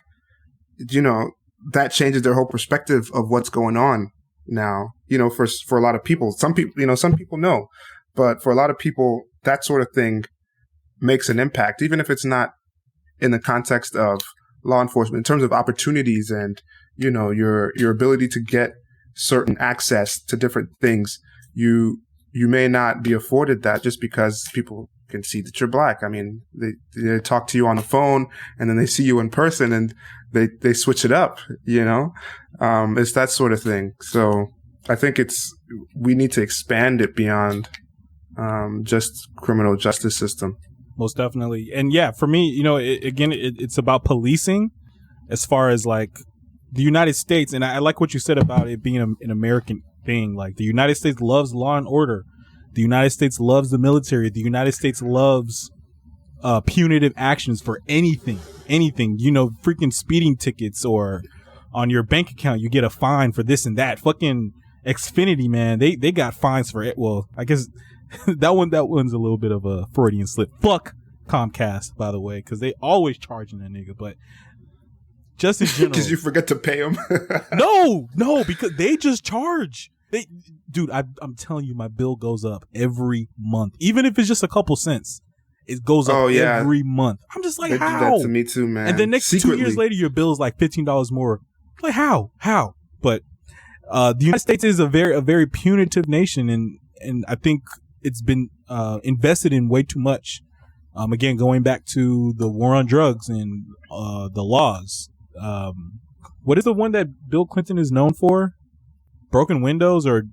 that changes their whole perspective of what's going on now, for a lot of people. Some people know, but for a lot of people, that sort of thing makes an impact, even if it's not in the context of law enforcement, in terms of opportunities and, your ability to get certain access to different things. You may not be afforded that just because people can see that you're black. I mean, they talk to you on the phone and then they see you in person and they switch it up, it's that sort of thing. So I think we need to expand it beyond, just criminal justice system. Most definitely. And yeah, for me, it's about policing as far as like the United States. And I like what you said about it being an American thing. Like the United States loves law and order. The United States loves the military. The United States loves punitive actions for anything, freaking speeding tickets or on your bank account, you get a fine for this and that. Fucking Xfinity, man. They got fines for it. Well, I guess that one's a little bit of a Freudian slip. Fuck Comcast, by the way, because they always charging that nigga. But just in general, because you forget to pay them. no, because they just charge. Dude, I'm telling you, my bill goes up every month, even if it's just a couple cents. It goes up every month. I'm just like, they how? do that to me too, man. And the next Secretly. 2 years later, your bill is like $15 more. Like how? But the United States is a very punitive nation, and I think it's been invested in way too much. Again, going back to the war on drugs and the laws. What is the one that Bill Clinton is known for? Broken windows or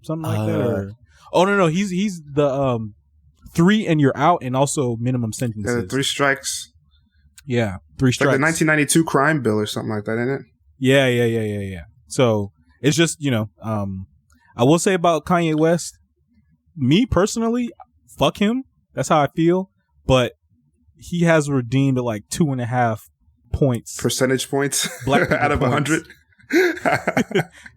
something like that? Or, oh no, he's the 3 and you're out, and also minimum sentences. 3 strikes. Yeah, 3 strikes. Like the 1992 crime bill or something like that, isn't it? Yeah. So it's just I will say about Kanye West. Me personally, fuck him. That's how I feel. But he has redeemed at like 2.5 points, percentage points, black out of 100,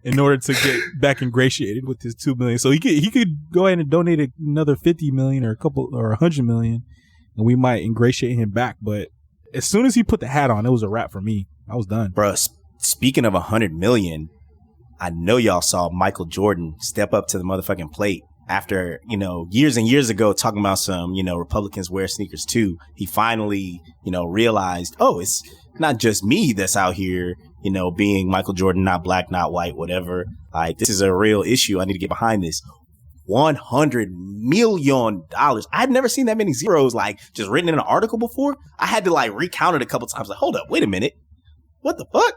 in order to get back ingratiated with his 2 million. So he could go ahead and donate another 50 million or 100 million, and we might ingratiate him back. But as soon as he put the hat on, it was a wrap for me. I was done, bro. Speaking of 100 million, I know y'all saw Michael Jordan step up to the motherfucking plate. After, years and years ago talking about some, Republicans wear sneakers too, he finally, realized, oh, it's not just me that's out here, being Michael Jordan, not black, not white, whatever. Like, this is a real issue. I need to get behind this. $100 million. I'd never seen that many zeros, like, just written in an article before. I had to, like, recount it a couple times. Like, hold up, wait a minute. What the fuck?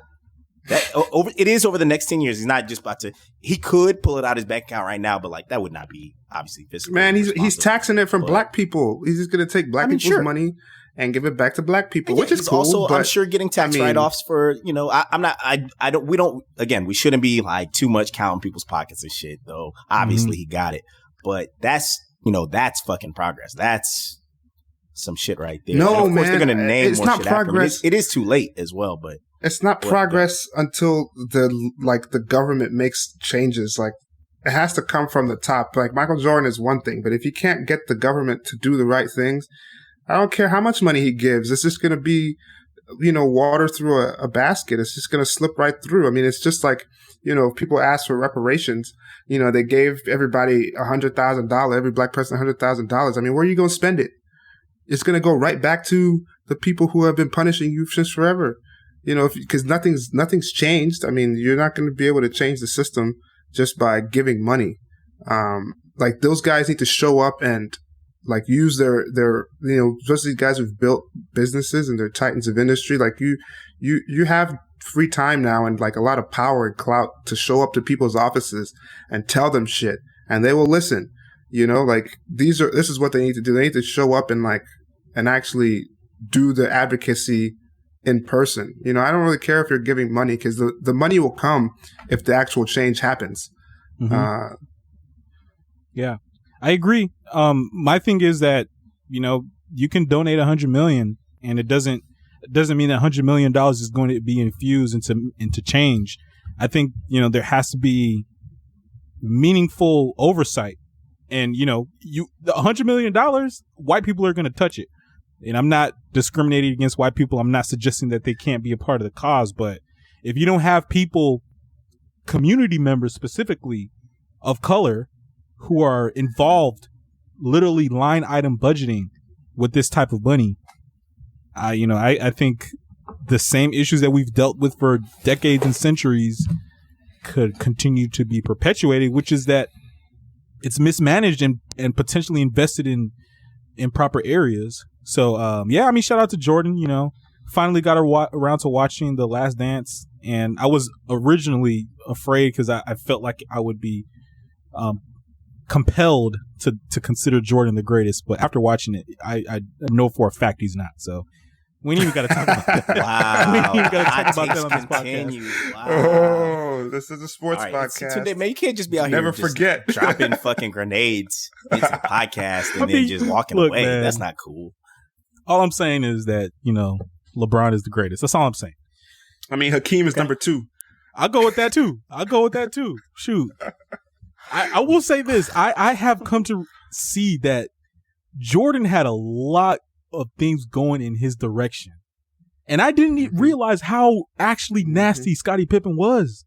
It is over the next 10 years. He's not just about to. He could pull it out of his bank account right now, but like that would not be obviously fiscally. Man, he's taxing it from black people. He's just going to take black people's money and give it back to black people, which is cool. Also, I'm sure getting tax write-offs for we shouldn't be like too much counting people's pockets and shit. Though obviously he got it, but that's fucking progress. That's some shit right there. No, and of course man, they're going to name it's more not shit progress. After him. It is too late as well, but. It's not progress until the government makes changes. Like, it has to come from the top. Like, Michael Jordan is one thing, but if you can't get the government to do the right things, I don't care how much money he gives. It's just going to be, water through a basket. It's just going to slip right through. I mean, it's just like, people ask for reparations. They gave everybody $100,000, every black person $100,000. I mean, where are you going to spend it? It's going to go right back to the people who have been punishing you since forever. Because nothing's changed. I mean, you're not going to be able to change the system just by giving money. Like, those guys need to show up and like use their especially guys who've built businesses and they're titans of industry. Like you have free time now and like a lot of power and clout to show up to people's offices and tell them shit, and they will listen. Like this is what they need to do. They need to show up and actually do the advocacy in person. I don't really care if you're giving money, because the money will come if the actual change happens. Mm-hmm. Yeah, I agree. My thing is that, you can donate 100 million and it doesn't, It doesn't mean that $100 million is going to be infused into change. I think, there has to be meaningful oversight. And, the $100 million, white people are going to touch it. And I'm not discriminating against white people. I'm not suggesting that they can't be a part of the cause. But if you don't have people, community members specifically of color, who are involved, literally line item budgeting with this type of money, I think the same issues that we've dealt with for decades and centuries could continue to be perpetuated, which is that it's mismanaged and potentially invested in proper areas. So, shout out to Jordan, finally got around to watching The Last Dance. And I was originally afraid because I felt like I would be compelled to consider Jordan the greatest. But after watching it, I know for a fact he's not. So we ain't even got to talk about that. Wow. We ain't even got to talk about that on this podcast. Wow. Oh, this is a sports right, podcast. Today, man, you can't just be out Never here forget. dropping fucking grenades into the podcast and then just walking away. Man, that's not cool. All I'm saying is that, LeBron is the greatest. That's all I'm saying. I mean, Hakeem is number 2. I'll go with that too. Shoot. I will say this. I have come to see that Jordan had a lot of things going in his direction. And I didn't realize how actually nasty Scottie Pippen was.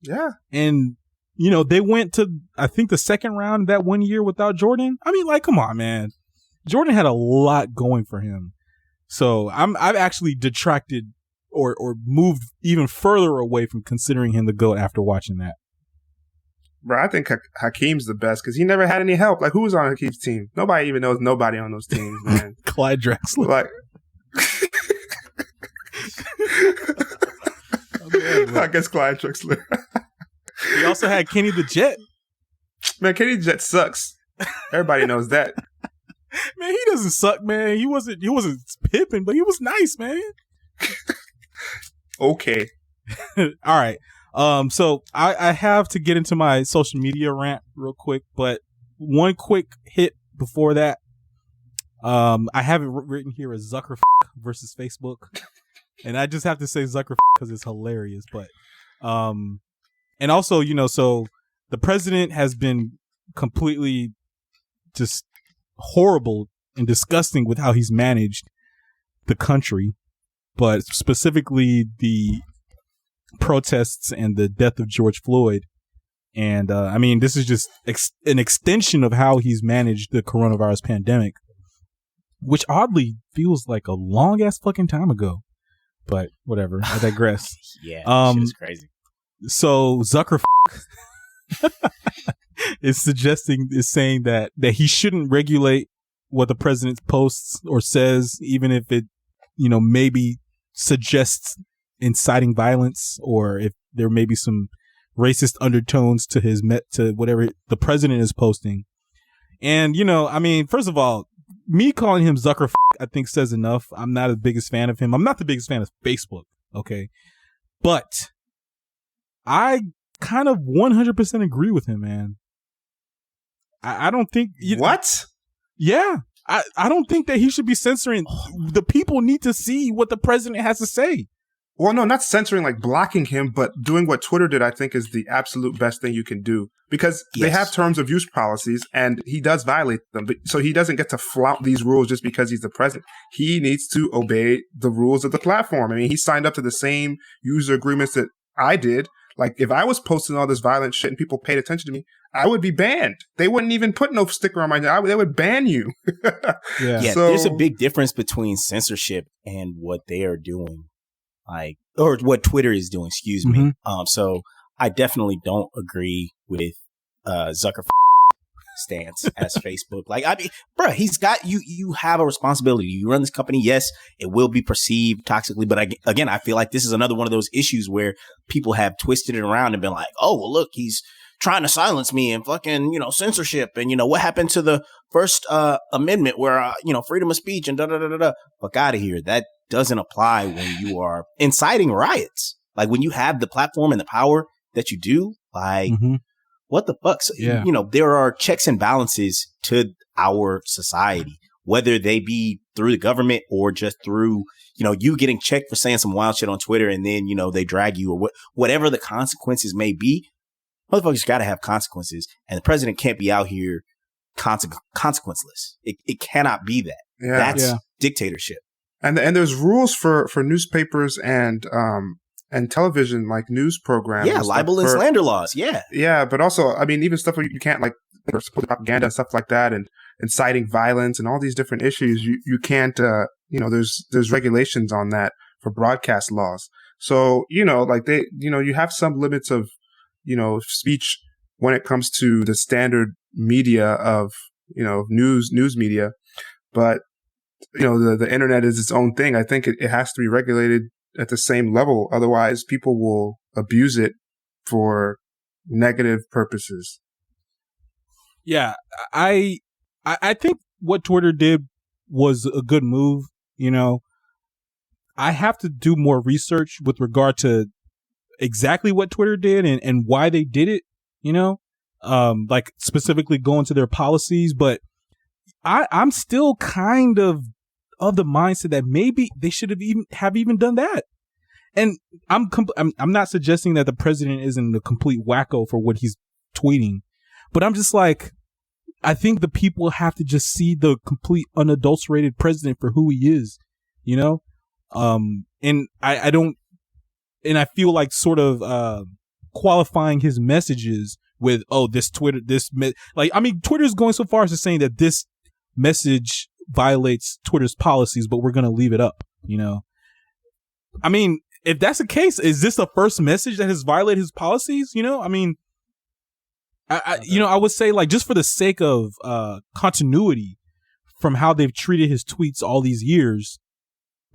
Yeah. And, they went to, I think, the second round that one year without Jordan. I mean, come on, man. Jordan had a lot going for him. So I've actually detracted or moved even further away from considering him the GOAT after watching that. Bro, I think Hakeem's the best because he never had any help. Like, who was on Hakeem's team? Nobody even knows nobody on those teams, man. Clyde Drexler. Like, I guess Clyde Drexler. He also had Kenny the Jet. Man, Kenny the Jet sucks. Everybody knows that. Man, he doesn't suck, man. He wasn't Pippen, but he was nice, man. Okay. All right. So I have to get into my social media rant real quick, but one quick hit before that. I have it written here as Zucker versus Facebook, and I just have to say Zucker because it's hilarious. But and also, so the president has been completely just horrible and disgusting with how he's managed the country, but specifically the protests and the death of George Floyd. And this is just an extension of how he's managed the coronavirus pandemic, which oddly feels like a long ass fucking time ago. But whatever, I digress. Yeah, shit is crazy. So Zucker is saying that he shouldn't regulate what the president posts or says, even if it, maybe suggests inciting violence, or if there may be some racist undertones to to whatever the president is posting. And, first of all, me calling him Zucker, I think says enough. I'm not the biggest fan of him. I'm not the biggest fan of Facebook. Okay. But I kind of 100% agree with him, man. I don't think what? Yeah. I don't think that he should be censoring. The people need to see what the president has to say. Well, no, not censoring, like blocking him, but doing what Twitter did, I think, is the absolute best thing you can do. Because they have terms of use policies, and he does violate them. But, so he doesn't get to flout these rules just because he's the president. He needs to obey the rules of the platform. I mean, he signed up to the same user agreements that I did. Like, if I was posting all this violent shit and people paid attention to me, I would be banned. They wouldn't even put no sticker on my name. They would ban you. Yeah, so, there's a big difference between censorship and what they are doing. Or what Twitter is doing, excuse me. So I definitely don't agree with Zucker stance as Facebook. Bro, he's got you have a responsibility. You run this company. Yes, it will be perceived toxically. But again, I feel like this is another one of those issues where people have twisted it around and been like, oh, well, look, he's trying to silence me and fucking, censorship. And, what happened to the First Amendment where, freedom of speech and da-da-da-da-da. Fuck out of here. That doesn't apply when you are inciting riots. Like, when you have the platform and the power that you do, what the fuck? So, there are checks and balances to our society, whether they be through the government or just through, you getting checked for saying some wild shit on Twitter and then, they drag you or whatever the consequences may be. Motherfuckers got to have consequences, and the president can't be out here consequenceless. It cannot be that. Yeah. That's dictatorship. And there's rules for newspapers and television, like news programs. Yeah, libel and slander laws. Yeah. Yeah, but also, I mean, even stuff where you can't, like, support propaganda and stuff like that, and inciting violence and all these different issues. You can't, there's regulations on that for broadcast laws. So, like you have some limits of, speech when it comes to the standard media of, news media. But, the internet is its own thing. I think it has to be regulated at the same level. Otherwise, people will abuse it for negative purposes. Yeah, I think what Twitter did was a good move. I have to do more research with regard to exactly what Twitter did and why they did it, like specifically going to their policies. But I'm still kind of the mindset that maybe they should have even done that. And I'm not suggesting that the president isn't a complete wacko for what he's tweeting, but I'm just like, I think the people have to just see the complete unadulterated president for who he is, and I don't, and I feel like sort of qualifying his messages with, Twitter's going so far as to saying that this message violates Twitter's policies, but we're going to leave it up, I mean, if that's the case, is this the first message that has violated his policies? I would say, like, just for the sake of continuity from how they've treated his tweets all these years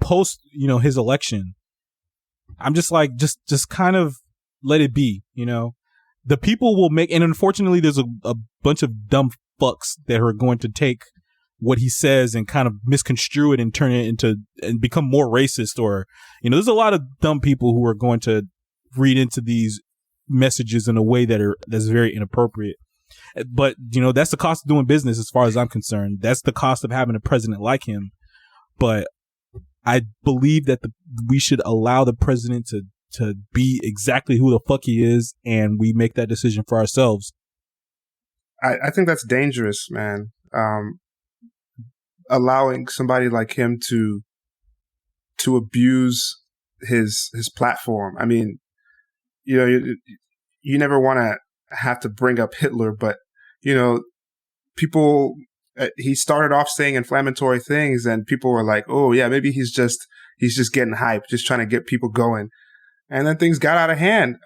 post, his election, I'm just like, just kind of let it be, the people will make, and unfortunately there's a bunch of dumb fucks that are going to take what he says and kind of misconstrue it and turn it into and become more racist, or, there's a lot of dumb people who are going to read into these messages in a way that's very inappropriate. But, that's the cost of doing business as far as I'm concerned. That's the cost of having a president like him. But I believe that we should allow the president to be exactly who the fuck he is, and we make that decision for ourselves. I think that's dangerous, man. Allowing somebody like him to abuse his platform. I mean, you never want to have to bring up Hitler, but, people, he started off saying inflammatory things, and people were like, oh yeah, maybe he's just getting hype, just trying to get people going. And then things got out of hand.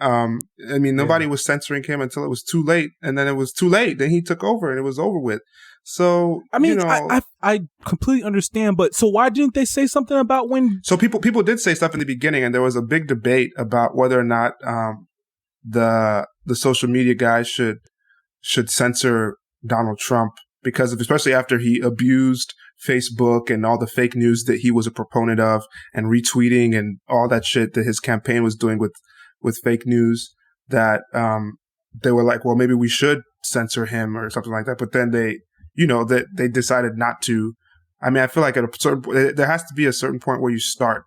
Nobody was censoring him until it was too late. And then it was too late. Then he took over and it was over with. So, I mean, I completely understand, but so why didn't they say something about when? So people did say stuff in the beginning, and there was a big debate about whether or not the social media guys should censor Donald Trump, because of, especially after he abused Facebook and all the fake news that he was a proponent of, and retweeting and all that shit that his campaign was doing with fake news, that they were like, well, maybe we should censor him or something like that. But then they decided not to. I mean, I feel like there has to be a certain point where you start.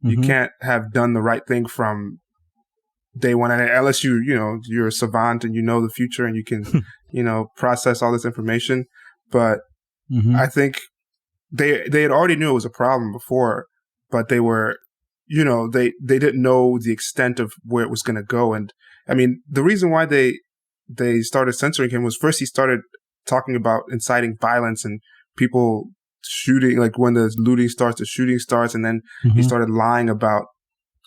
Mm-hmm. You can't have done the right thing from day one, unless you're a savant and the future and you can process all this information. But mm-hmm. I think they had already knew it was a problem before, but they were, they didn't know the extent of where it was going to go. And I mean, the reason why they started censoring him was, first he started talking about inciting violence and people shooting, like when the looting starts, the shooting starts, and then mm-hmm. he started lying about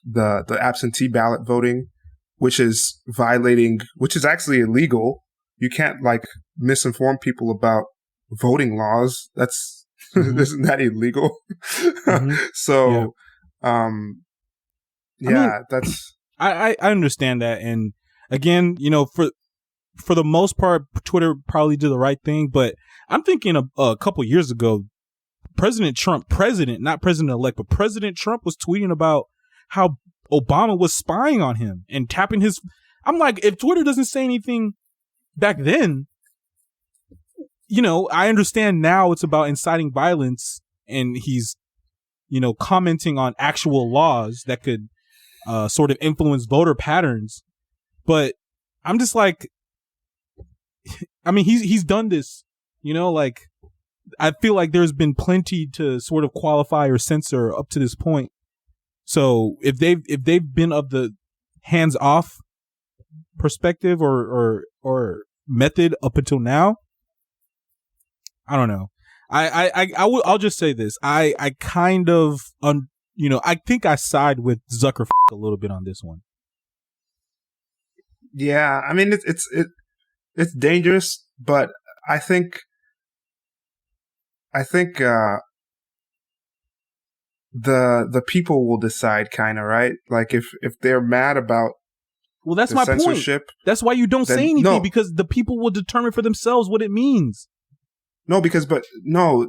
the absentee ballot voting, which is actually illegal. You can't misinform people about voting laws. That's mm-hmm. isn't that illegal? Mm-hmm. So, that's. I understand that, and again, for the most part, Twitter probably did the right thing. But I'm thinking a couple years ago, President Trump, not president-elect, but President Trump was tweeting about how Obama was spying on him and tapping his. I'm like, if Twitter doesn't say anything back then, I understand now it's about inciting violence and he's, commenting on actual laws that could sort of influence voter patterns. But I'm just like, I mean, he's done this, like, I feel like there's been plenty to sort of qualify or censor up to this point. So if they've been of the hands off perspective or method up until now, I don't know. I'll just say this. I kind of, I think I side with Zucker a little bit on this one. Yeah, I mean it's dangerous, but I think the people will decide, kind of, right? Like if they're mad about that's my censorship, point. That's why you don't say anything, because the people will determine for themselves what it means. No,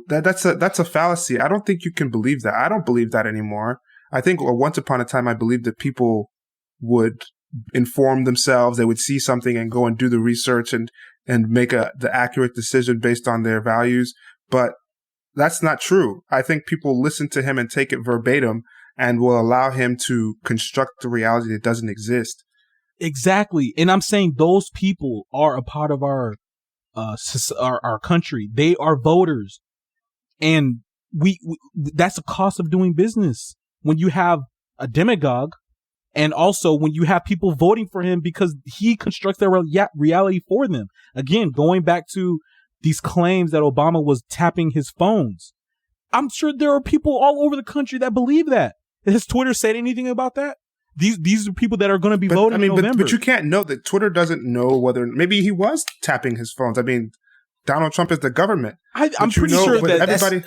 that's a fallacy. I don't think you can believe that. I don't believe that anymore. I think once upon a time I believed that people would inform themselves. They would see something and go and do the research and make the accurate decision based on their values. But that's not true. I think people listen to him and take it verbatim and will allow him to construct a reality that doesn't exist. Exactly. And I'm saying those people are a part of our country. They are voters. And we that's a cost of doing business. When you have a demagogue, and also when you have people voting for him because he constructs their reality for them. Again, going back to these claims that Obama was tapping his phones. I'm sure there are people all over the country that believe that. Has Twitter said anything about that? These are people that are going to be voting in November. But you can't know that. Twitter doesn't know whether maybe he was tapping his phones. I mean, Donald Trump is the government. I'm pretty sure that everybody.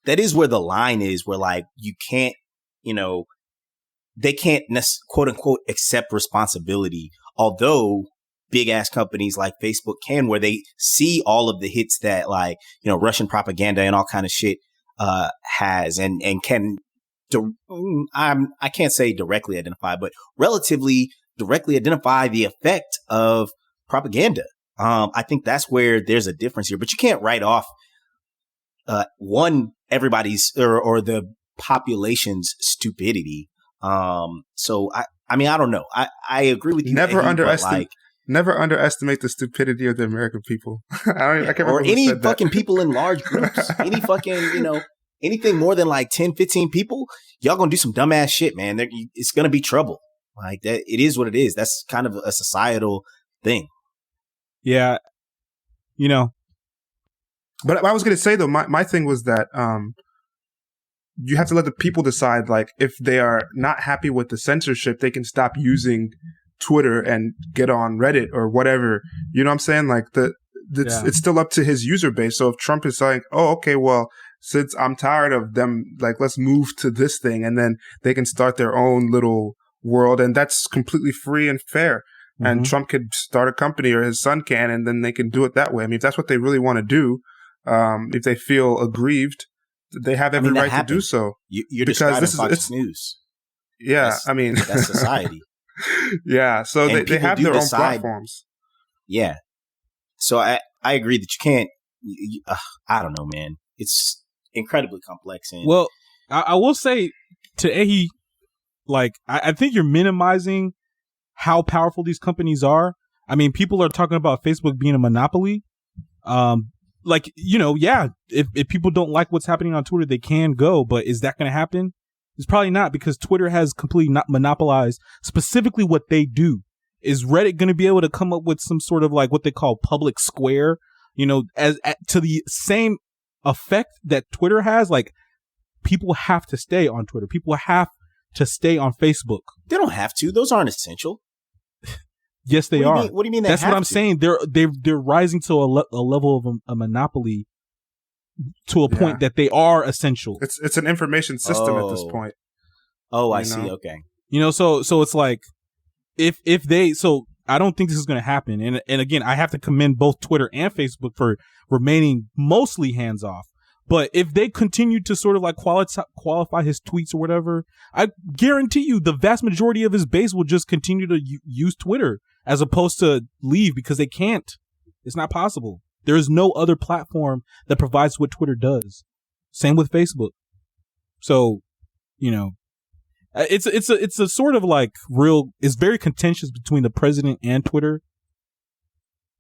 That is where the line is, where like you can't, they can't quote unquote accept responsibility. Although big ass companies like Facebook can, where they see all of the hits that like, Russian propaganda and all kind of shit has and can. I can't say directly identify, but relatively directly identify the effect of propaganda. I think that's where there's a difference here, but you can't write off everybody's or the population's stupidity. So I mean, I don't know. I agree with you. Never underestimate the stupidity of the American people. I can't remember or any fucking people in large groups. Any fucking, anything more than like 10, 15 people, y'all gonna do some dumbass shit, man. It's gonna be trouble. Like that. It is what it is. That's kind of a societal thing. Yeah. But I was going to say, though, my thing was that you have to let the people decide. Like, if they are not happy with the censorship, they can stop using Twitter and get on Reddit or whatever. You know what I'm saying? Like, it's still up to his user base. So if Trump is saying, oh, okay, well, since I'm tired of them, like, let's move to this thing, and then they can start their own little world, and that's completely free and fair. Mm-hmm. And Trump could start a company, or his son can, and then they can do it that way. I mean, if that's what they really want to do, if they feel aggrieved, they have every right to do so. You're describing Fox News. Yeah, that's society. Yeah, so they have their own platforms. Yeah, so I agree that you can't. I don't know, man. It's incredibly complex. And well, I will say to Ehi, like, I think you're minimizing how powerful these companies are. I mean, people are talking about Facebook being a monopoly. Like, if people don't like what's happening on Twitter, they can go. But is that going to happen? It's probably not, because Twitter has completely not monopolized specifically what they do. Is Reddit going to be able to come up with some sort of like what they call public square, to the same effect that Twitter has? Like, people have to stay on Twitter. People have to stay on Facebook. They don't have to. Those aren't essential. Yes, they are. What do you mean? That's what I'm saying. They're rising to a level of a monopoly, to a point that they are essential. It's an information system at this point. Oh, I see. Okay. So it's like if they, so I don't think this is going to happen. And again, I have to commend both Twitter and Facebook for remaining mostly hands off. But if they continue to sort of like qualify his tweets or whatever, I guarantee you the vast majority of his base will just continue to use Twitter as opposed to leave, because they can't. It's not possible. There is no other platform that provides what Twitter does. Same with Facebook. So, it's a sort of like it's very contentious between the president and Twitter.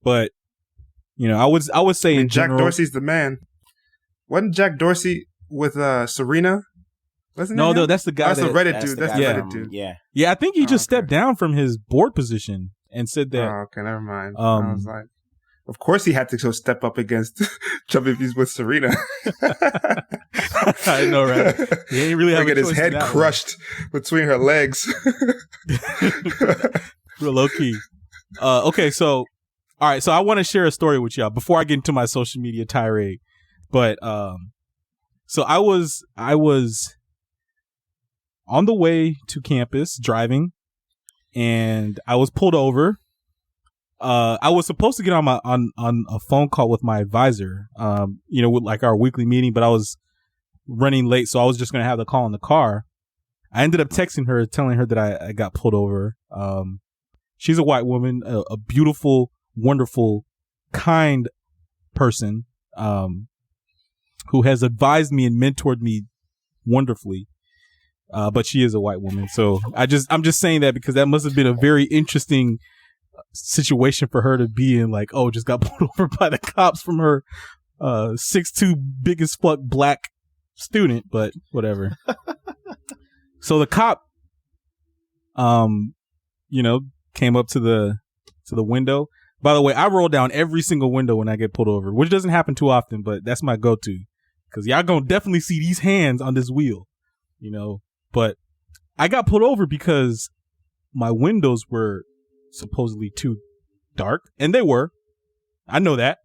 But, I would say in Jack general, Dorsey's the man. Wasn't Jack Dorsey with Serena? No, that's the guy. That's the Reddit dude. That's the Reddit dude. Yeah. Yeah, I think he just stepped down from his board position and said that. Oh, okay, never mind. I was like, of course he had to go step up against Trump if he's with Serena. I know, right? He ain't really having get his head crushed between her legs. Real low key. Okay, so all right, so I want to share a story with y'all before I get into my social media tirade. But so I was on the way to campus driving, and I was pulled over. I was supposed to get on a phone call with my advisor, with like our weekly meeting, but I was running late, so I was just going to have the call in the car. I ended up texting her, telling her that I got pulled over. She's a white woman, a beautiful, wonderful, kind person, who has advised me and mentored me wonderfully. But she is a white woman. So I'm just saying that because that must have been a very interesting situation for her to be in, like, just got pulled over by the cops from her 6'2" big as fuck black student, but whatever. So the cop came up to the window. By the way, I roll down every single window when I get pulled over, which doesn't happen too often, but that's my go-to because y'all gonna definitely see these hands on this wheel, but I got pulled over because my windows were supposedly too dark, and they were. I know that.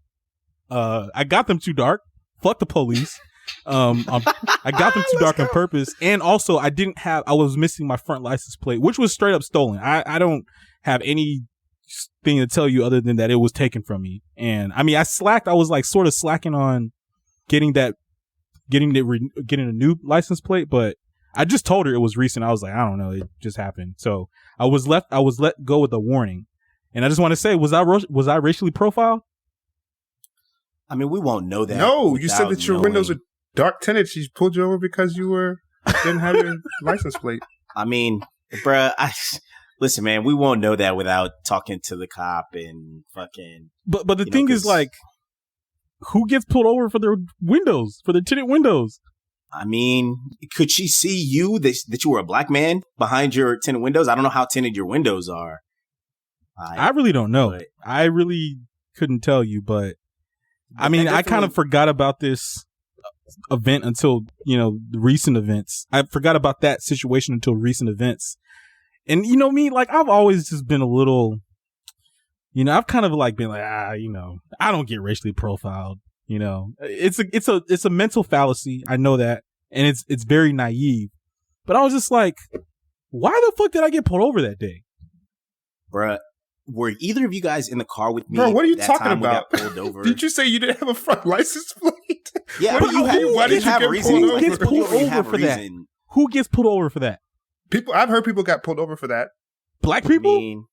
I got them too dark. Fuck the police. I got them too dark on purpose, and also I was missing my front license plate, which was straight up stolen. I don't have anything to tell you other than that it was taken from me. And I mean, I slacked. I was like sort of slacking on getting a new license plate, but I just told her it was recent. I was like, I don't know, it just happened. So I was let go with a warning. And I just want to say, was I racially profiled? I mean, we won't know that. No, you said that your windows were dark tinted. She pulled you over because you didn't have your license plate. I mean, bruh, listen, man, we won't know that without talking to the cop and fucking. But the thing is, like, who gets pulled over for their windows, for their tinted windows? I mean, could she see you that you were a black man behind your tinted windows? I don't know how tinted your windows are. I really don't know. I really couldn't tell you, but I mean, I kind of forgot about this event until, the recent events. I forgot about that situation until recent events. And me, like, I've always just been a little, I've kind of like been like, I don't get racially profiled. It's a mental fallacy. I know that. And it's very naive. But I was just like, why the fuck did I get pulled over that day? Bruh, were either of you guys in the car with me? Bro, what are you talking about? We got pulled over? Did you say you didn't have a front license plate? Yeah, why did you get pulled over? Who gets pulled over for that? Who gets pulled over for that? I've heard people got pulled over for that. Black people? I mean,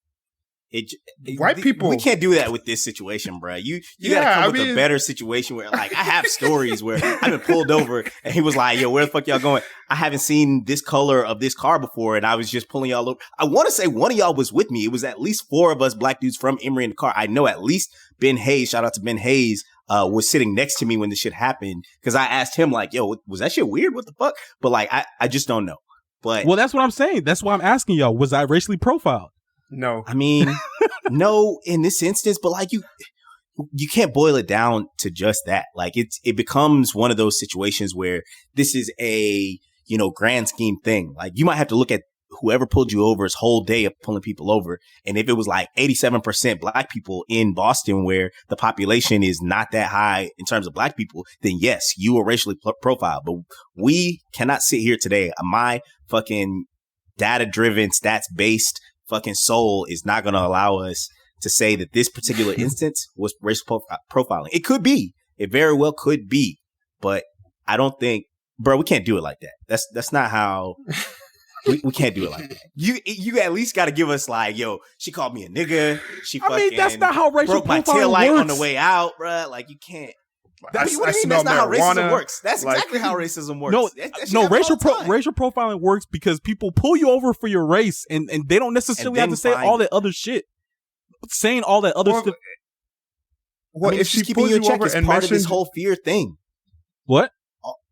white people. We can't do that with this situation, bro. You gotta come with a better situation where, like, I have stories where I've been pulled over and he was like, yo, where the fuck y'all going? I haven't seen this color of this car before, and I was just pulling y'all over. I want to say one of y'all was with me. It was at least 4 of us black dudes from Emory in the car. I know at least Ben Hayes, shout out to Ben Hayes, was sitting next to me when this shit happened, because I asked him, like, yo, was that shit weird? What the fuck? But, like, I just don't know. But well, that's what I'm saying. That's why I'm asking y'all, was I racially profiled? No. I mean, no, in this instance, but like you can't boil it down to just that. Like it becomes one of those situations where this is a, grand scheme thing. Like you might have to look at whoever pulled you over's whole day of pulling people over. And if it was like 87% black people in Boston, where the population is not that high in terms of black people, then yes, you are racially profiled. But we cannot sit here today. My fucking data-driven, stats-based fucking soul is not going to allow us to say that this particular instance was racial profiling. It could be. It very well could be. But I don't think, bro, we can't do it like that. That's not how... We can't do it like that. You at least got to give us like, yo, she called me a nigga. She fucking that's not how racial broke my profiling taillight works. on the way out, bro. Like, you can't. What do you mean? That's not how racism works. That's exactly how racism works. No, racial profiling works because people pull you over for your race, and they don't necessarily have to say all that other shit. Saying all that other stuff. Well, I mean, if she's keeping you in check, it's part of this whole fear thing. What?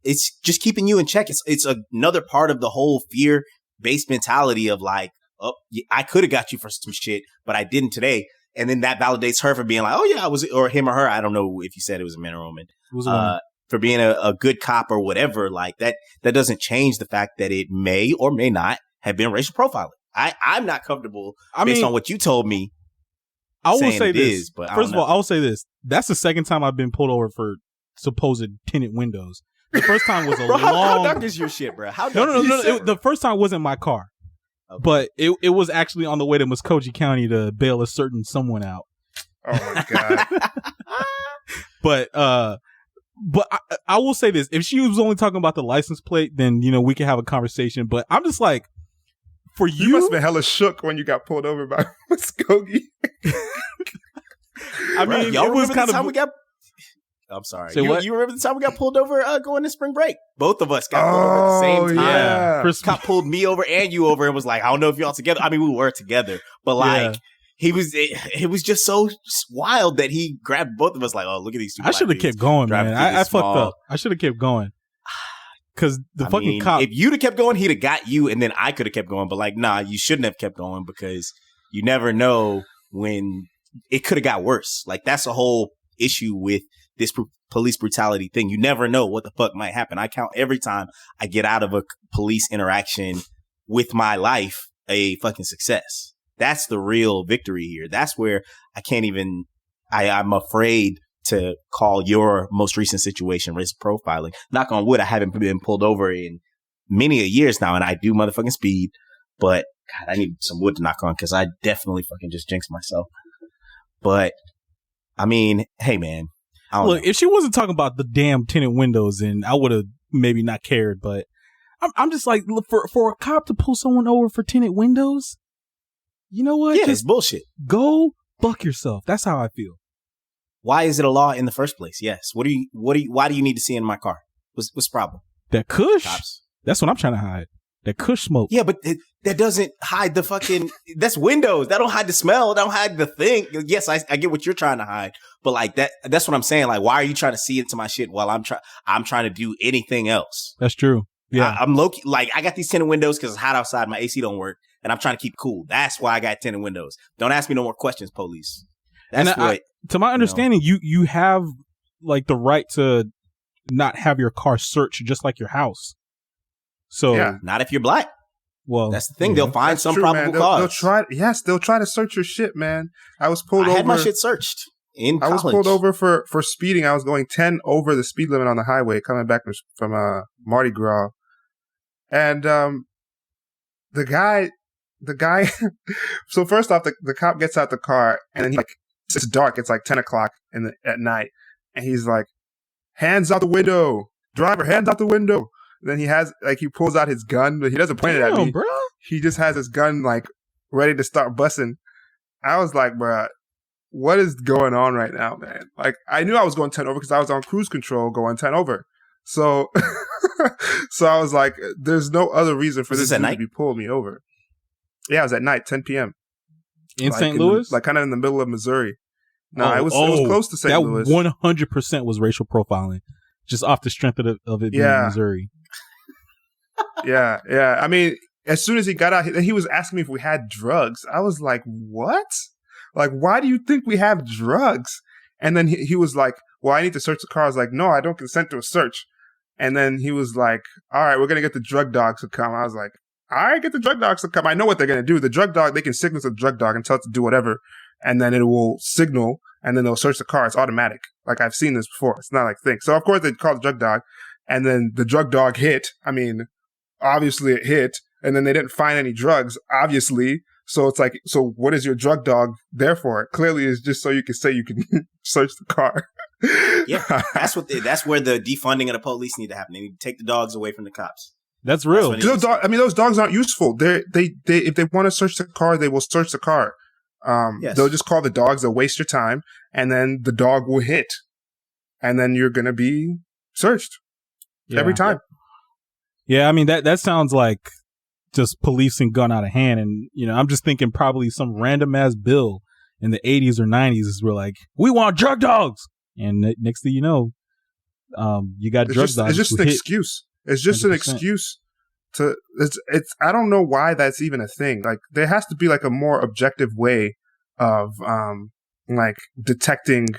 It's just keeping you in check. It's another part of the whole fear-based mentality of like, oh, I could have got you for some shit, but I didn't today. And then that validates her for being like, oh yeah, I was, or him or her. I don't know if you said it was a man or woman. It was a woman. For being a good cop or whatever. Like that doesn't change the fact that it may or may not have been racial profiling. I'm not comfortable based on what you told me. I will say this. But first of all, I will say this. That's the second time I've been pulled over for supposed tinted windows. The first time was bro, how dark is your shit, bro? How dark No. The first time wasn't my car. Okay. But it was actually on the way to Muscogee County to bail a certain someone out. Oh my God. But I will say this. If she was only talking about the license plate, then, we could have a conversation. But I'm just like, for you. You must have been hella shook when you got pulled over by Muskogee. I mean, y'all remember the time we got... I'm sorry. You remember the time we got pulled over going to spring break? Both of us got pulled over at the same time. Yeah. Cop pulled me over and you over and was like, I don't know if y'all together. I mean, we were together. But like... Yeah. It was just so wild that he grabbed both of us like, oh, look at these two. I should have kept going, man. I fucked up. I should have kept going. Because cop. If you'd have kept going, he'd have got you, and then I could have kept going. But like, nah, you shouldn't have kept going because you never know when it could have got worse. Like that's a whole issue with this police brutality thing. You never know what the fuck might happen. I count every time I get out of a police interaction with my life a fucking success. That's the real victory here. That's where I'm afraid to call your most recent situation racial profiling. Knock on wood, I haven't been pulled over in many a years now, and I do motherfucking speed. But God, I need some wood to knock on because I definitely fucking just jinxed myself. But I mean, hey man, look, if she wasn't talking about the damn tinted windows, then I would have maybe not cared. But I'm just like, look, for a cop to pull someone over for tinted windows. You know what? Yeah, it's bullshit. Go fuck yourself. That's how I feel. Why is it a law in the first place? Yes. Why do you need to see in my car? What's the problem? That kush? Cops. That's what I'm trying to hide. That kush smoke. Yeah, but that doesn't hide the fucking, that's windows. That don't hide the smell. That don't hide the thing. Yes, I get what you're trying to hide. But like that's what I'm saying. Like, why are you trying to see into my shit while I'm trying to do anything else? That's true. Yeah. I'm low-key, like, I got these tinted windows because it's hot outside. My AC don't work. And I'm trying to keep cool. That's why I got tinted windows. Don't ask me no more questions, police. That's what. To my understanding, you have like the right to not have your car searched just like your house. So not if you're black. Well, that's the thing. They'll find some probable cause. They'll try to search your shit, man. I was pulled over. I had my shit searched in college. I was pulled over for speeding. I was going 10 over the speed limit on the highway coming back from Mardi Gras. And the guy so first off, the cop gets out the car and then it's dark. It's like 10 o'clock at night. And he's like, hands out the window. Driver, hands out the window. And then he pulls out his gun, but he doesn't point it at me. Bro. He just has his gun like ready to start busting. I was like, bro, what is going on right now, man? Like, I knew I was going 10 over because I was on cruise control going 10 over. So, so I was like, there's no other reason for this dude to be pulling me over. Yeah, it was at night, 10 p.m. In St. Louis? Like kind of in the middle of Missouri. No, it was close to St. Louis. That 100% was racial profiling, just off the strength of it being Missouri. Yeah. I mean, as soon as he got out, he was asking me if we had drugs. I was like, what? Like, why do you think we have drugs? And then he was like, well, I need to search the car. I was like, no, I don't consent to a search. And then he was like, all right, we're going to get the drug dogs to come. I was like, all right, get the drug dogs to come. I know what they're going to do. The drug dog, they can signal to the drug dog and tell it to do whatever. And then it will signal and then they'll search the car. It's automatic. Like I've seen this before. It's not like a thing. So of course they call the drug dog and then the drug dog hit. I mean, obviously it hit and then they didn't find any drugs, obviously. So it's like, so what is your drug dog there for? Clearly it's just so you can say you can search the car. Yeah, that's where the defunding of the police need to happen. They need to take the dogs away from the cops. That's real. Those dogs aren't useful. They if they want to search the car, they will search the car. Yes. They'll just call the dogs. They'll waste your time, and then the dog will hit. and then you're going to be searched every time. Yeah, I mean, that sounds like just policing gone out of hand. And, I'm just thinking probably some random ass bill in the 80s or 90s is we're like, we want drug dogs. And next thing you know, you got drug dogs. It's just an excuse. It's just 100%. An excuse to, it's, I don't know why that's even a thing. Like, there has to be like a more objective way of, like detecting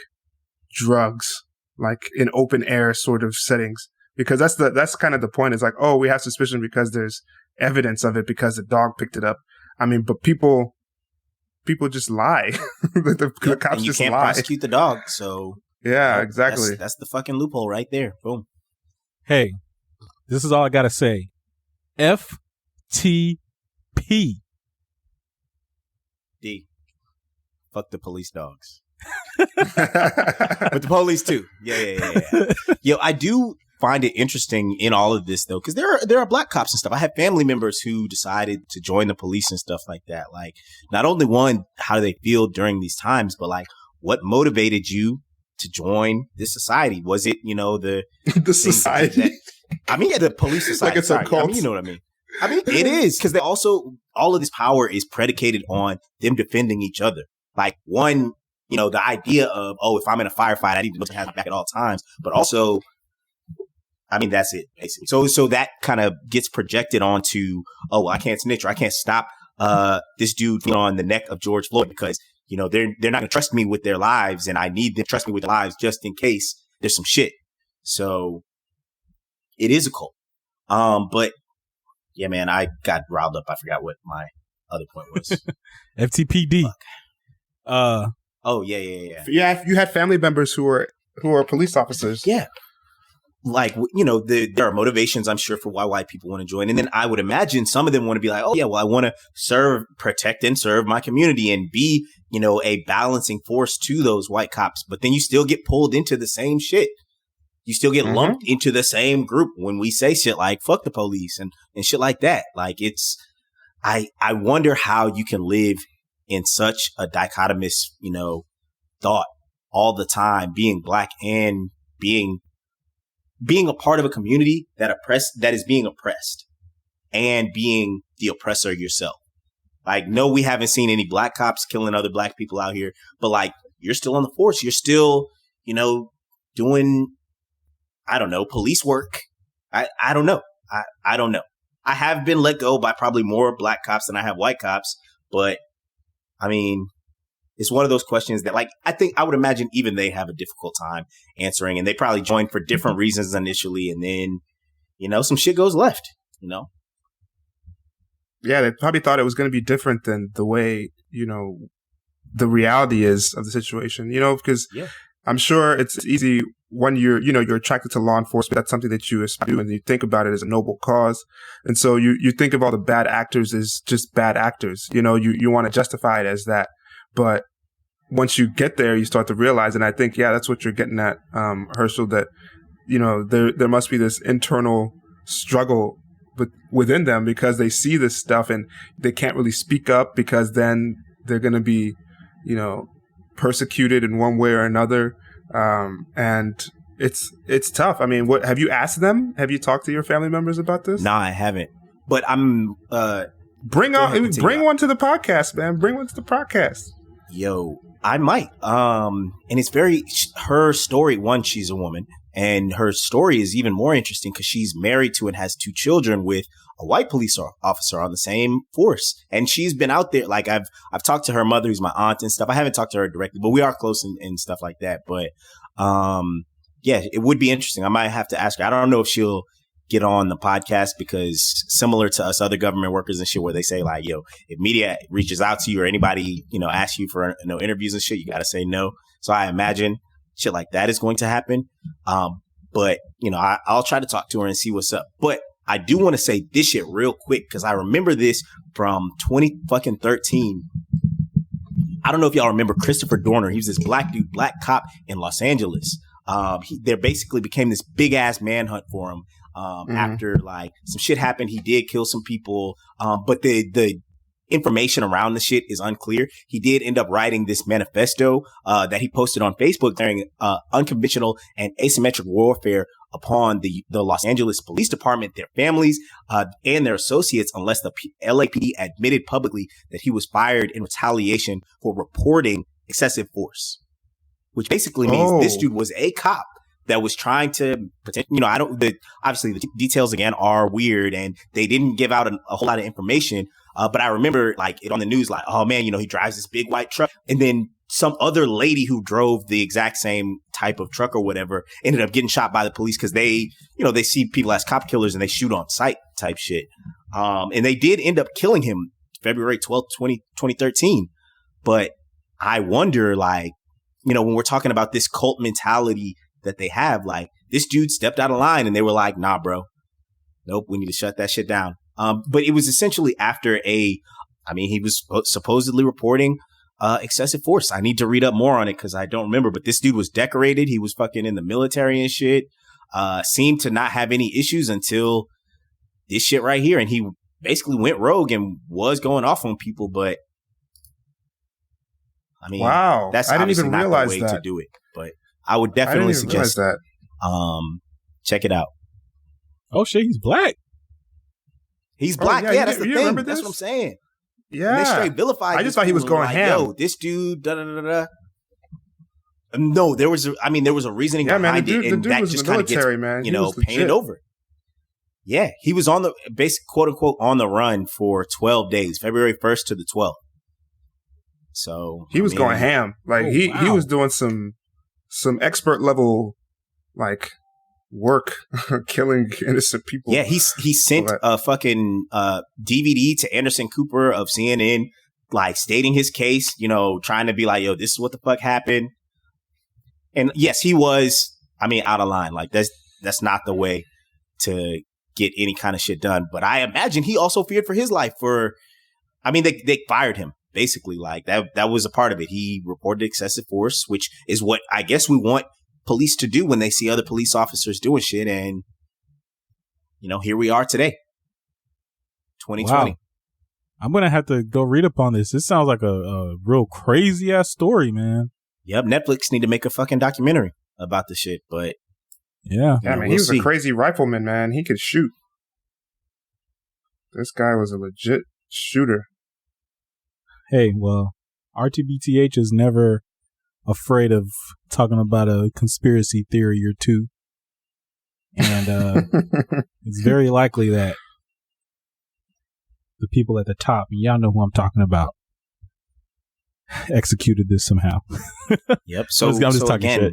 drugs, like in open air sort of settings. Because that's kind of the point. It's like, oh, we have suspicion because there's evidence of it because the dog picked it up. I mean, but people just lie. the cops and you just can't lie. prosecute the dog. So yeah, exactly. That's the fucking loophole right there. Boom. Hey, this is all I gotta say. FTP. D. Fuck the police dogs. But the police too. Yeah. Yo, I do find it interesting in all of this though, because there are black cops and stuff. I have family members who decided to join the police and stuff like that. Like, not only one, how do they feel during these times, but like, what motivated you to join this society? Was it, the the society? The police society. Like it's a cult. You know what I mean? It is, because they also, all of this power is predicated on them defending each other. Like, one, the idea of, if I'm in a firefight, I need to have my back at all times. But also, that's it, basically. So that kind of gets projected onto, I can't snitch or I can't stop this dude on the neck of George Floyd because, they're not going to trust me with their lives, and I need them to trust me with their lives just in case there's some shit. So it is a cult. But yeah, man, I got riled up. I forgot what my other point was. FTPD. Oh, yeah. Yeah, you had family members who are police officers. Yeah. Like, there are motivations, I'm sure, for why white people want to join. And then I would imagine some of them want to be like, oh, yeah, well, I want to protect and serve my community and be, a balancing force to those white cops. But then you still get pulled into the same shit. You still get lumped into the same group when we say shit like fuck the police and shit like that. Like, I wonder how you can live in such a dichotomous, thought all the time, being black and being a part of a community that is being oppressed and being the oppressor yourself. Like, no, we haven't seen any black cops killing other black people out here, but like, you're still on the force. You're still, doing, I don't know, police work. I don't know. I don't know. I have been let go by probably more black cops than I have white cops, but it's one of those questions that, like, I would imagine even they have a difficult time answering, and they probably joined for different reasons initially, and then, some shit goes left, Yeah, they probably thought it was going to be different than the way, the reality is of the situation, because I'm sure it's easy when you're attracted to law enforcement. That's something that you aspire to, and you think about it as a noble cause. And so you think of all the bad actors as just bad actors. You want to justify it as that. But once you get there, you start to realize, and I think, that's what you're getting at, Herschel, that, there must be this internal struggle within them because they see this stuff and they can't really speak up because then they're going to be, persecuted in one way or another. And it's tough. I mean, what have you asked them? Have you talked to your family members about this? No, I haven't. But I'm bring one to the podcast, man. Bring one to the podcast. Yo, I might. And it's her story. One, she's a woman, and her story is even more interesting because she's married to and has 2 children with a white police officer on the same force. And she's been out there. Like, I've talked to her mother, who's my aunt and stuff. I haven't talked to her directly, but we are close and stuff like that. But, it would be interesting. I might have to ask her. I don't know if she'll get on the podcast because similar to us other government workers and shit, where they say like, yo, if media reaches out to you or anybody, asks you for interviews and shit, you got to say no. So I imagine shit like that is going to happen. But I'll try to talk to her and see what's up. But I do want to say this shit real quick because I remember this from 2013. I don't know if y'all remember Christopher Dorner. He was this black dude, black cop in Los Angeles. There basically became this big ass manhunt for him. After like some shit happened, he did kill some people. But the information around the shit is unclear. He did end up writing this manifesto that he posted on Facebook during unconventional and asymmetric warfare upon the Los Angeles Police Department, their families, and their associates, unless the LAPD admitted publicly that he was fired in retaliation for reporting excessive force, which basically means this dude was a cop that was trying to protect, obviously the details again are weird and they didn't give out a whole lot of information. But I remember like it on the news, like, oh man, he drives this big white truck. And then some other lady who drove the exact same type of truck or whatever ended up getting shot by the police because they see people as cop killers and they shoot on sight type shit. And they did end up killing him February 12th, 2013. But I wonder, like, when we're talking about this cult mentality that they have, like, this dude stepped out of line and they were like, nah, bro, nope, we need to shut that shit down. But it was essentially after he was supposedly reporting excessive force. I need to read up more on it because I don't remember, but this dude was decorated. He was fucking in the military and shit, seemed to not have any issues until this shit right here. And he basically went rogue and was going off on people, but I mean, wow, that's I didn't obviously even not realize the way that. to do it, but I would definitely suggest that. Check it out. Oh shit, he's black. He's black. Yeah, that's the thing. remember That's this? what I'm saying. Yeah. And they straight vilified. I just thought he was going like, ham. Yo, this dude, da da da da. No, there was a reasoning behind the dude, it, and the dude that was just in the kind of gets, military, man. He was painted legit. over. Yeah, he was on the basic quote unquote on the run for 12 days, February 1st to the 12th. So he was going ham. Like he was doing some expert level like work killing innocent people. Yeah, he sent a fucking DVD to Anderson Cooper of CNN, like stating his case, trying to be like, yo, this is what the fuck happened. And yes, he was, out of line. Like that's not the way to get any kind of shit done. But I imagine he also feared for his life they fired him. Basically, like that was a part of it. He reported excessive force, which is what I guess we want police to do when they see other police officers doing shit. And, here we are today, 2020. Wow. I'm going to have to go read up on this. This sounds like a real crazy ass story, man. Yep. Netflix need to make a fucking documentary about the shit, but yeah. Yeah, man, he was a crazy rifleman, man. He could shoot. This guy was a legit shooter. Hey, well, RTBTH is never afraid of talking about a conspiracy theory or two. And it's very likely that the people at the top, and y'all know who I'm talking about, executed this somehow. Yep. So I'm just talking again, shit.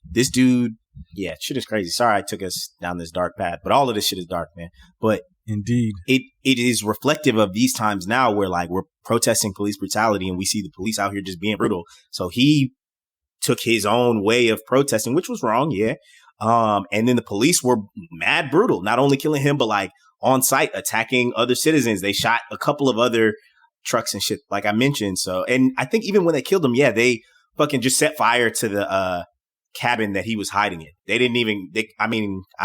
This dude, yeah, shit is crazy. Sorry I took us down this dark path, but all of this shit is dark, man. But indeed, it is reflective of these times now where like we're protesting police brutality and we see the police out here just being brutal. So he took his own way of protesting, which was wrong, yeah. And then the police were mad brutal, not only killing him, but like on site attacking other citizens. They shot a couple of other trucks and shit, like I mentioned. So, and I think even when they killed him, yeah, they fucking just set fire to the cabin that he was hiding in. They didn't even, I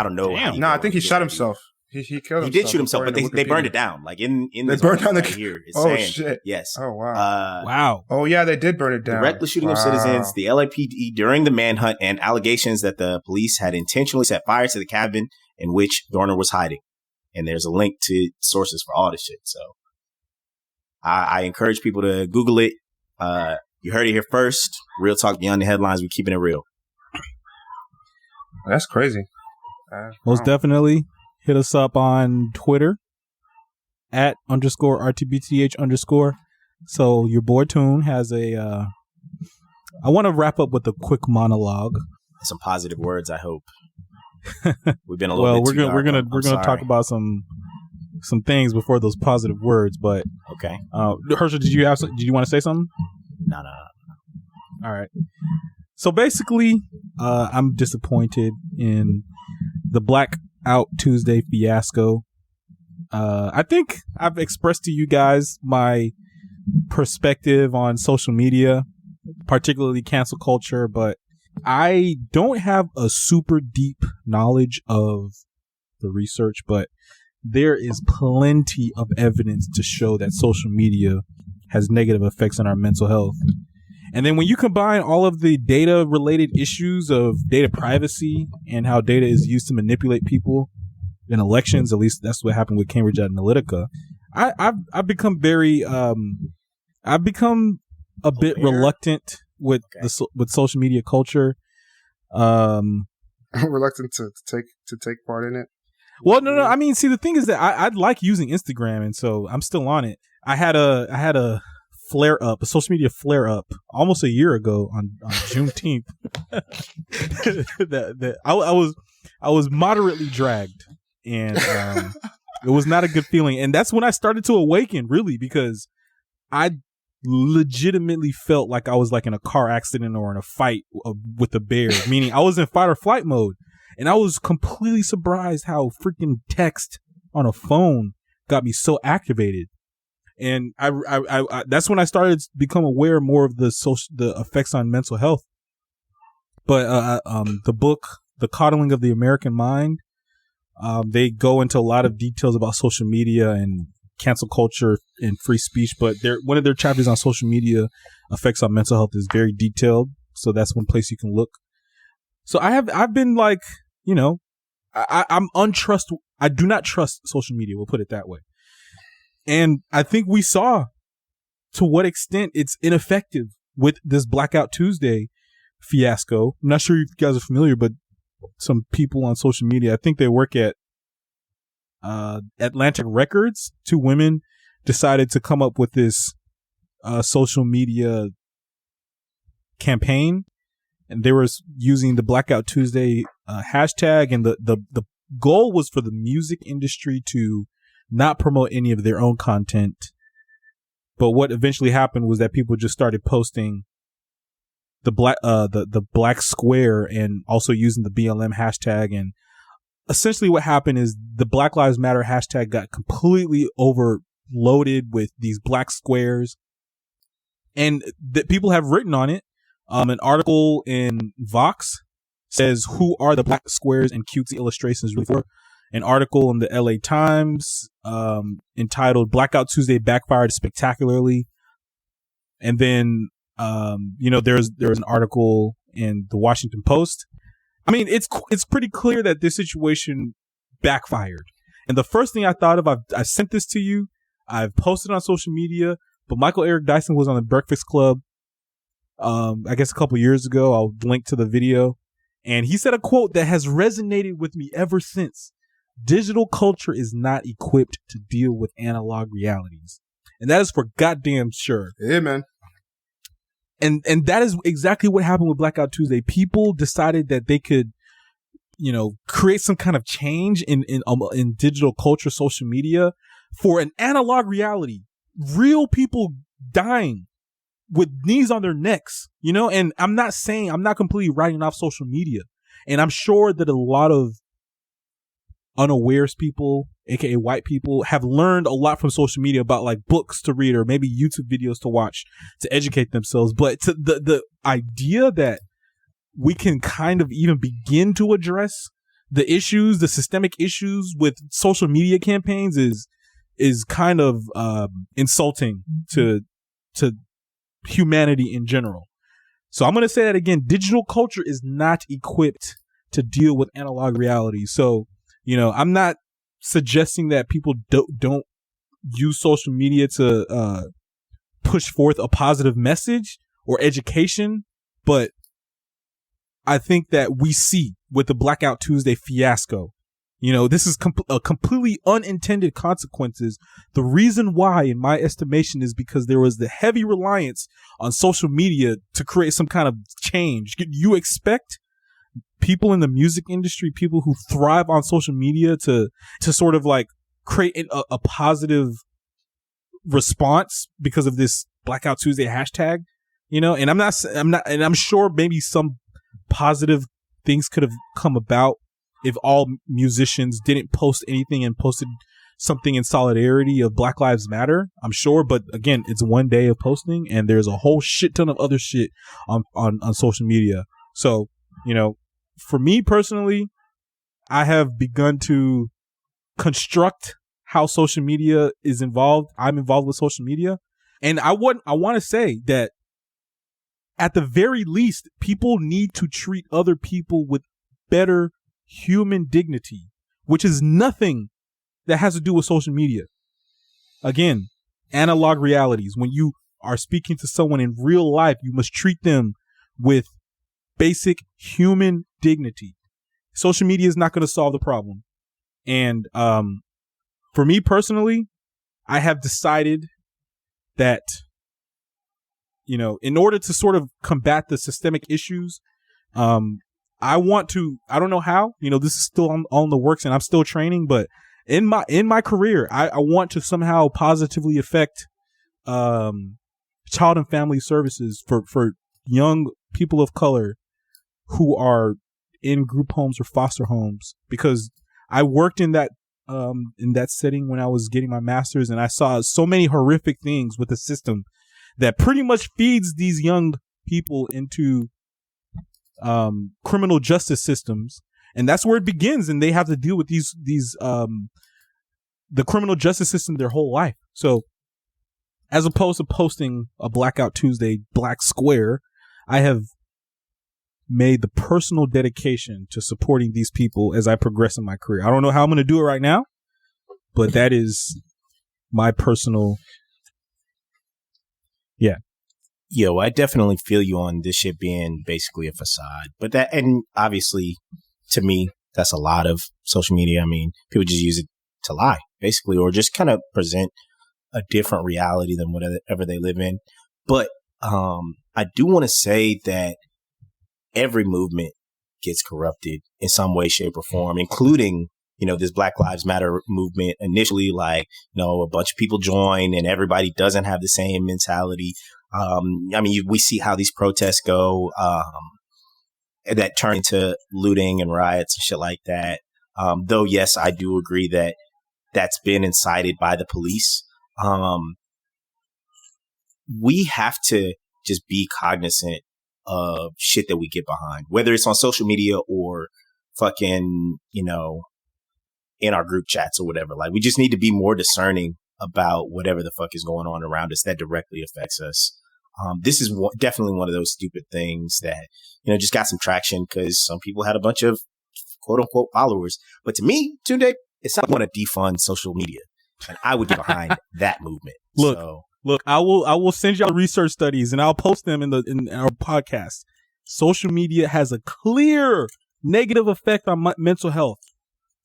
don't know. No, I think he shot himself. He killed himself. He did shoot himself, but they burned it down. Like in they burned down right here. It's oh saying, shit! Yes. Oh wow! Wow. Oh yeah, they did burn it down. The reckless shooting of citizens, the LAPD during the manhunt, and allegations that the police had intentionally set fire to the cabin in which Dorner was hiding. And there's a link to sources for all this shit. So I encourage people to Google it. You heard it here first. Real Talk Beyond the Headlines. We're keeping it real. That's crazy. Most definitely. Hit us up on Twitter at _RTBTH_. So your boy Toon has I want to wrap up with a quick monologue. Some positive words, I hope. We've been a little bit too dark. We're gonna talk about some things before those positive words, but okay. Herschel, did you want to say something? No. All right. So basically, I'm disappointed in the Blackout Tuesday fiasco. I think I've expressed to you guys my perspective on social media, particularly cancel culture, but I don't have a super deep knowledge of the research, but there is plenty of evidence to show that social media has negative effects on our mental health. And then when you combine all of the data related issues of data privacy and how data is used to manipulate people in elections, at least that's what happened with Cambridge Analytica, I've become very I've become a bit reluctant with with social media culture. Reluctant to take part in it. Well, no. I mean, see, the thing is that I'd like using Instagram, and so I'm still on it. I had a flare up, a social media flare up, almost a year ago on Juneteenth. that I was moderately dragged, and it was not a good feeling. And that's when I started to awaken, really, because I legitimately felt like I was like in a car accident or in a fight with a bear, meaning I was in fight or flight mode. And I was completely surprised how freaking text on a phone got me so activated. And I that's when I started to become aware more of the effects on mental health. But the book, The Coddling of the American Mind, they go into a lot of details about social media and cancel culture and free speech. But one of their chapters on social media effects on mental health is very detailed. So that's one place you can look. So I've been like, you know, I do not trust social media. We'll put it that way. And I think we saw to what extent it's ineffective with this Blackout Tuesday fiasco. I'm not sure if you guys are familiar, but some people on social media, I think they work at Atlantic Records. Two women decided to come up with this social media campaign, and they were using the Blackout Tuesday hashtag, and the goal was for the music industry to not promote any of their own content. But what eventually happened was that people just started posting the black square and also using the BLM hashtag. And essentially what happened is the Black Lives Matter hashtag got completely overloaded with these black squares, and that people have written on it. An article in Vox says, "Who are the black squares and cutesy illustrations really for?" An article in the LA Times entitled "Blackout Tuesday Backfired Spectacularly." And then, there's an article in the Washington Post. I mean, it's pretty clear that this situation backfired. And the first thing I thought of, I sent this to you, I've posted on social media, but Michael Eric Dyson was on the Breakfast Club, I guess a couple years ago. I'll link to the video. And he said a quote that has resonated with me ever since. "Digital culture is not equipped to deal with analog realities." And that is for goddamn sure. Yeah, man. And that is exactly what happened with Blackout Tuesday. People decided that they could, create some kind of change in digital culture, social media, for an analog reality. Real people dying with knees on their necks, and I'm not completely writing off social media. And I'm sure that a lot of unawares people, aka white people, have learned a lot from social media about like books to read or maybe YouTube videos to watch to educate themselves. But to the idea that we can kind of even begin to address the issues, the systemic issues with social media campaigns is kind of insulting to humanity in general. So I'm going to say that again. Digital culture is not equipped to deal with analog reality. So, I'm not suggesting that people don't use social media to push forth a positive message or education, but I think that we see with the Blackout Tuesday fiasco, this is a completely unintended consequences. The reason why, in my estimation, is because there was the heavy reliance on social media to create some kind of change. You expect people in the music industry, people who thrive on social media, to sort of like create a positive response because of this Blackout Tuesday hashtag, and I'm sure maybe some positive things could have come about if all musicians didn't post anything and posted something in solidarity of Black Lives Matter. I'm sure, but again, it's one day of posting, and there's a whole shit ton of other shit on social media. So, for me personally, I have begun to construct how social media is involved. I'm involved with social media. And I want to say that at the very least, people need to treat other people with better human dignity, which is nothing that has to do with social media. Again, analog realities. When you are speaking to someone in real life, you must treat them with basic human dignity. Social media is not going to solve the problem. And for me personally, I have decided that, you know, in order to sort of combat the systemic issues, I don't know how, you know, this is still on the works and I'm still training, but in my career, I want to somehow positively affect child and family services for young people of color who are in group homes or foster homes, because I worked in that setting when I was getting my master's, and I saw so many horrific things with the system that pretty much feeds these young people into criminal justice systems, and that's where it begins, and they have to deal with these the criminal justice system their whole life. So as opposed to posting a Blackout Tuesday black square, I have made the personal dedication to supporting these people as I progress in my career. I don't know how I'm going to do it right now, but that is my personal. Yeah. Yo, I definitely feel you on this shit being basically a facade, but that, and obviously to me, that's a lot of social media. I mean, people just use it to lie basically, or just kind of present a different reality than whatever they live in. But I do want to say that every movement gets corrupted in some way, shape, or form, including, you know, this Black Lives Matter movement. Initially, like, you know, a bunch of people join and everybody doesn't have the same mentality. I mean, we see how these protests go, that turn into looting and riots and shit like that. Though, yes, I do agree that that's been incited by the police. We have to just be cognizant of shit that we get behind, whether it's on social media or fucking, you know, in our group chats or whatever. Like, we just need to be more discerning about whatever the fuck is going on around us that directly affects us. This is definitely one of those stupid things that, you know, just got some traction because some people had a bunch of quote unquote followers. But to me, Tunde, it's not want to defund social media, and I would get behind that movement. Look, I will send y'all research studies and I'll post them in our podcast. Social media has a clear negative effect on mental health.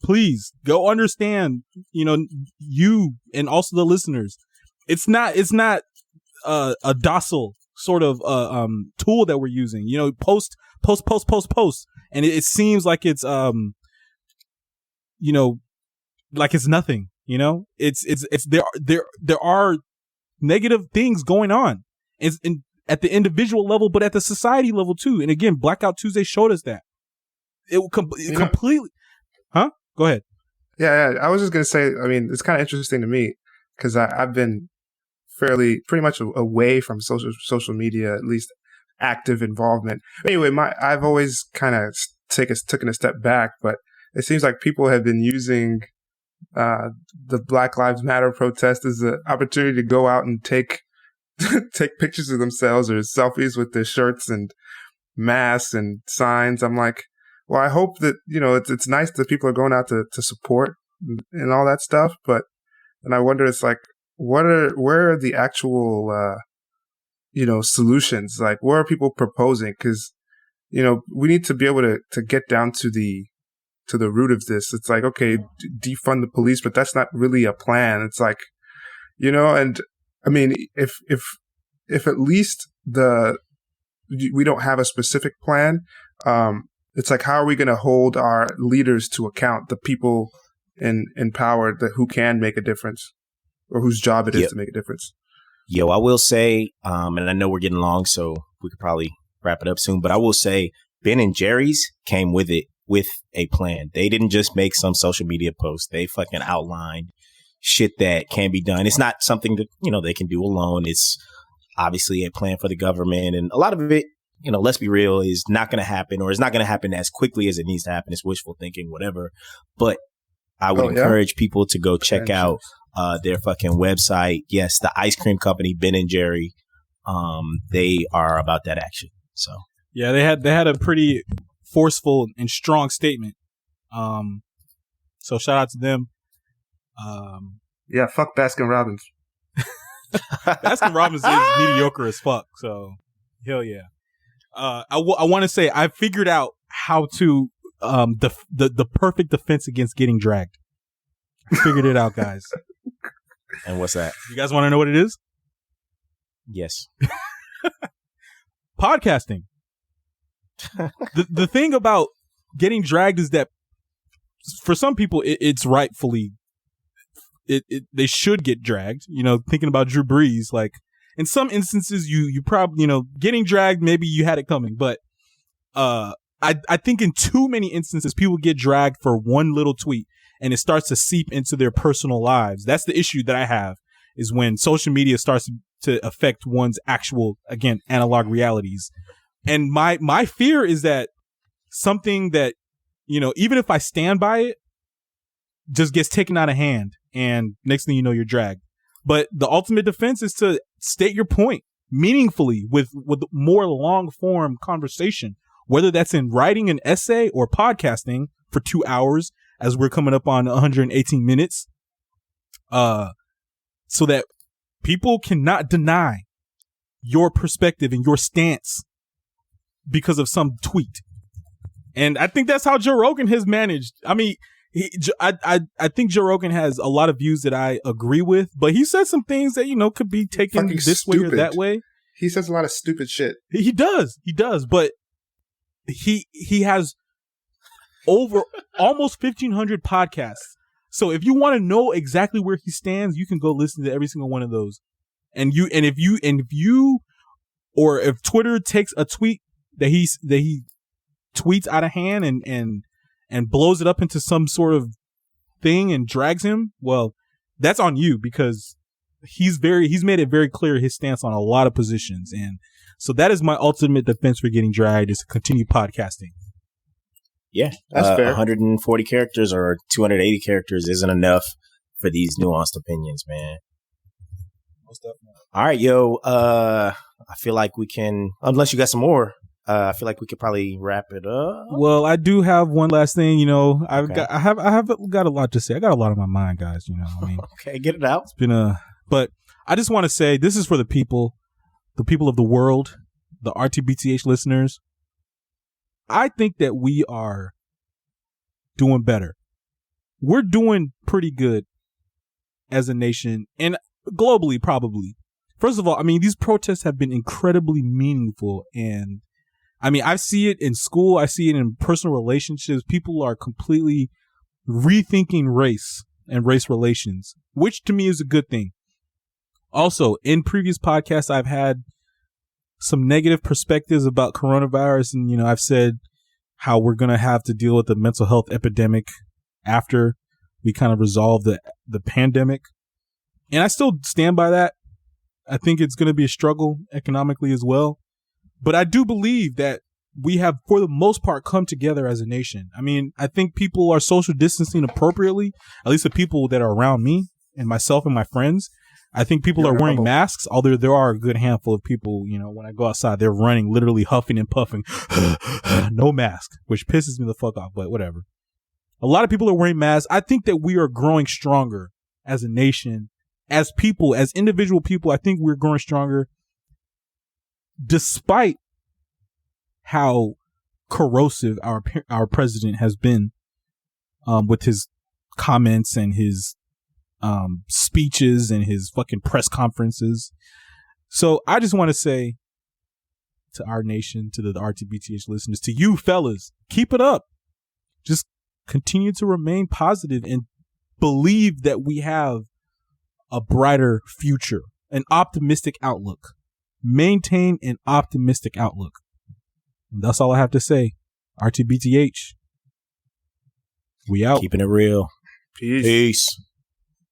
Please go understand, you know, you and also the listeners. It's not a docile sort of tool that we're using. You know, post, and it seems like it's you know, like it's nothing. You know, it's there are negative things going on. It's at the individual level, but at the society level too. And again, Blackout Tuesday showed us that. It completely. Huh? Go ahead. Yeah, I was just going to say, I mean, it's kind of interesting to me because I've been pretty much away from social media, at least active involvement. Anyway, I've always kind of taken a step back, but it seems like people have been using the Black Lives Matter protest as an opportunity to go out and take pictures of themselves or selfies with their shirts and masks and signs. I'm like, well, I hope that, you know, it's nice that people are going out to support and all that stuff. But then I wonder, it's like, where are the actual, you know, solutions? Like, where are people proposing? Because, you know, we need to be able to get down to the root of this. It's like, okay, defund the police, but that's not really a plan. It's like, you know, and I mean, if at least we don't have a specific plan, it's like, how are we going to hold our leaders to account, the people in power who can make a difference or whose job it is to make a difference? Yo, I will say, and I know we're getting long, so we could probably wrap it up soon, but I will say Ben and Jerry's came with it with a plan. They didn't just make some social media post. They fucking outlined shit that can be done. It's not something that, you know, they can do alone. It's obviously a plan for the government. And a lot of it, you know, let's be real, is not going to happen, or it's not going to happen as quickly as it needs to happen. It's wishful thinking, whatever. But I would encourage people to go check out their fucking website. Yes, the ice cream company, Ben and Jerry. They are about that action. So yeah, they had a pretty forceful and strong statement. So shout out to them. Yeah, fuck Baskin Robbins. Baskin Robbins is mediocre as fuck. So hell yeah. I want to say I figured out how to the perfect defense against getting dragged. I figured it out, guys. And what's that? You guys want to know what it is? Yes. Podcasting. The thing about getting dragged is that for some people it's rightfully they should get dragged. You know, thinking about Drew Brees, like in some instances you probably, you know, getting dragged, maybe you had it coming, but I think in too many instances people get dragged for one little tweet and it starts to seep into their personal lives. That's the issue that I have, is when social media starts to affect one's actual, again, analog realities. And my fear is that something that, you know, even if I stand by it, just gets taken out of hand, and next thing you know, you're dragged. But the ultimate defense is to state your point meaningfully with more long form conversation, whether that's in writing an essay or podcasting for 2 hours, as we're coming up on 118 minutes, so that people cannot deny your perspective and your stance because of some tweet. And I think that's how Joe Rogan has managed. I mean, I think Joe Rogan has a lot of views that I agree with, but he says some things that, you know, could be taken Fucking this stupid. way or that way. He says a lot of stupid shit. He does, but he has over almost 1,500 podcasts. So if you want to know exactly where he stands, you can go listen to every single one of those. And if Twitter takes a tweet that he tweets out of hand and blows it up into some sort of thing and drags him, well, that's on you, because he's made it very clear his stance on a lot of positions. And so that is my ultimate defense for getting dragged, is to continue podcasting. Yeah, that's fair. 140 characters or 280 characters isn't enough for these nuanced opinions, man. Most definitely. All right, yo. I feel like we can, unless you got some more, I feel like we could probably wrap it up. Well, I do have one last thing. You know, I have got a lot to say. I got a lot on my mind, guys. You know, I mean, okay, get it out. It's been but I just want to say this is for the people of the world, the rtbth listeners. I think that we are doing better. We're doing pretty good as a nation, and globally, probably. First of all, I mean, these protests have been incredibly meaningful, and I mean, I see it in school. I see it in personal relationships. People are completely rethinking race and race relations, which to me is a good thing. Also, in previous podcasts, I've had some negative perspectives about coronavirus. And, you know, I've said how we're going to have to deal with the mental health epidemic after we kind of resolve the pandemic. And I still stand by that. I think it's going to be a struggle economically as well. But I do believe that we have, for the most part, come together as a nation. I mean, I think people are social distancing appropriately, at least the people that are around me and myself and my friends. I think people are wearing masks, although there are a good handful of people, you know, when I go outside, they're running, literally huffing and puffing, no mask, which pisses me the fuck off, but whatever. A lot of people are wearing masks. I think that we are growing stronger as a nation, as people, as individual people. I think we're growing stronger despite how corrosive our president has been with his comments and his speeches and his fucking press conferences. So I just want to say to our nation, to the rtbth listeners, to you fellas, keep it up. Just continue to remain positive and believe that we have a brighter future, an optimistic outlook. Maintain an optimistic outlook. And that's all I have to say. rtbth. We out. Keeping it real. Peace. Peace.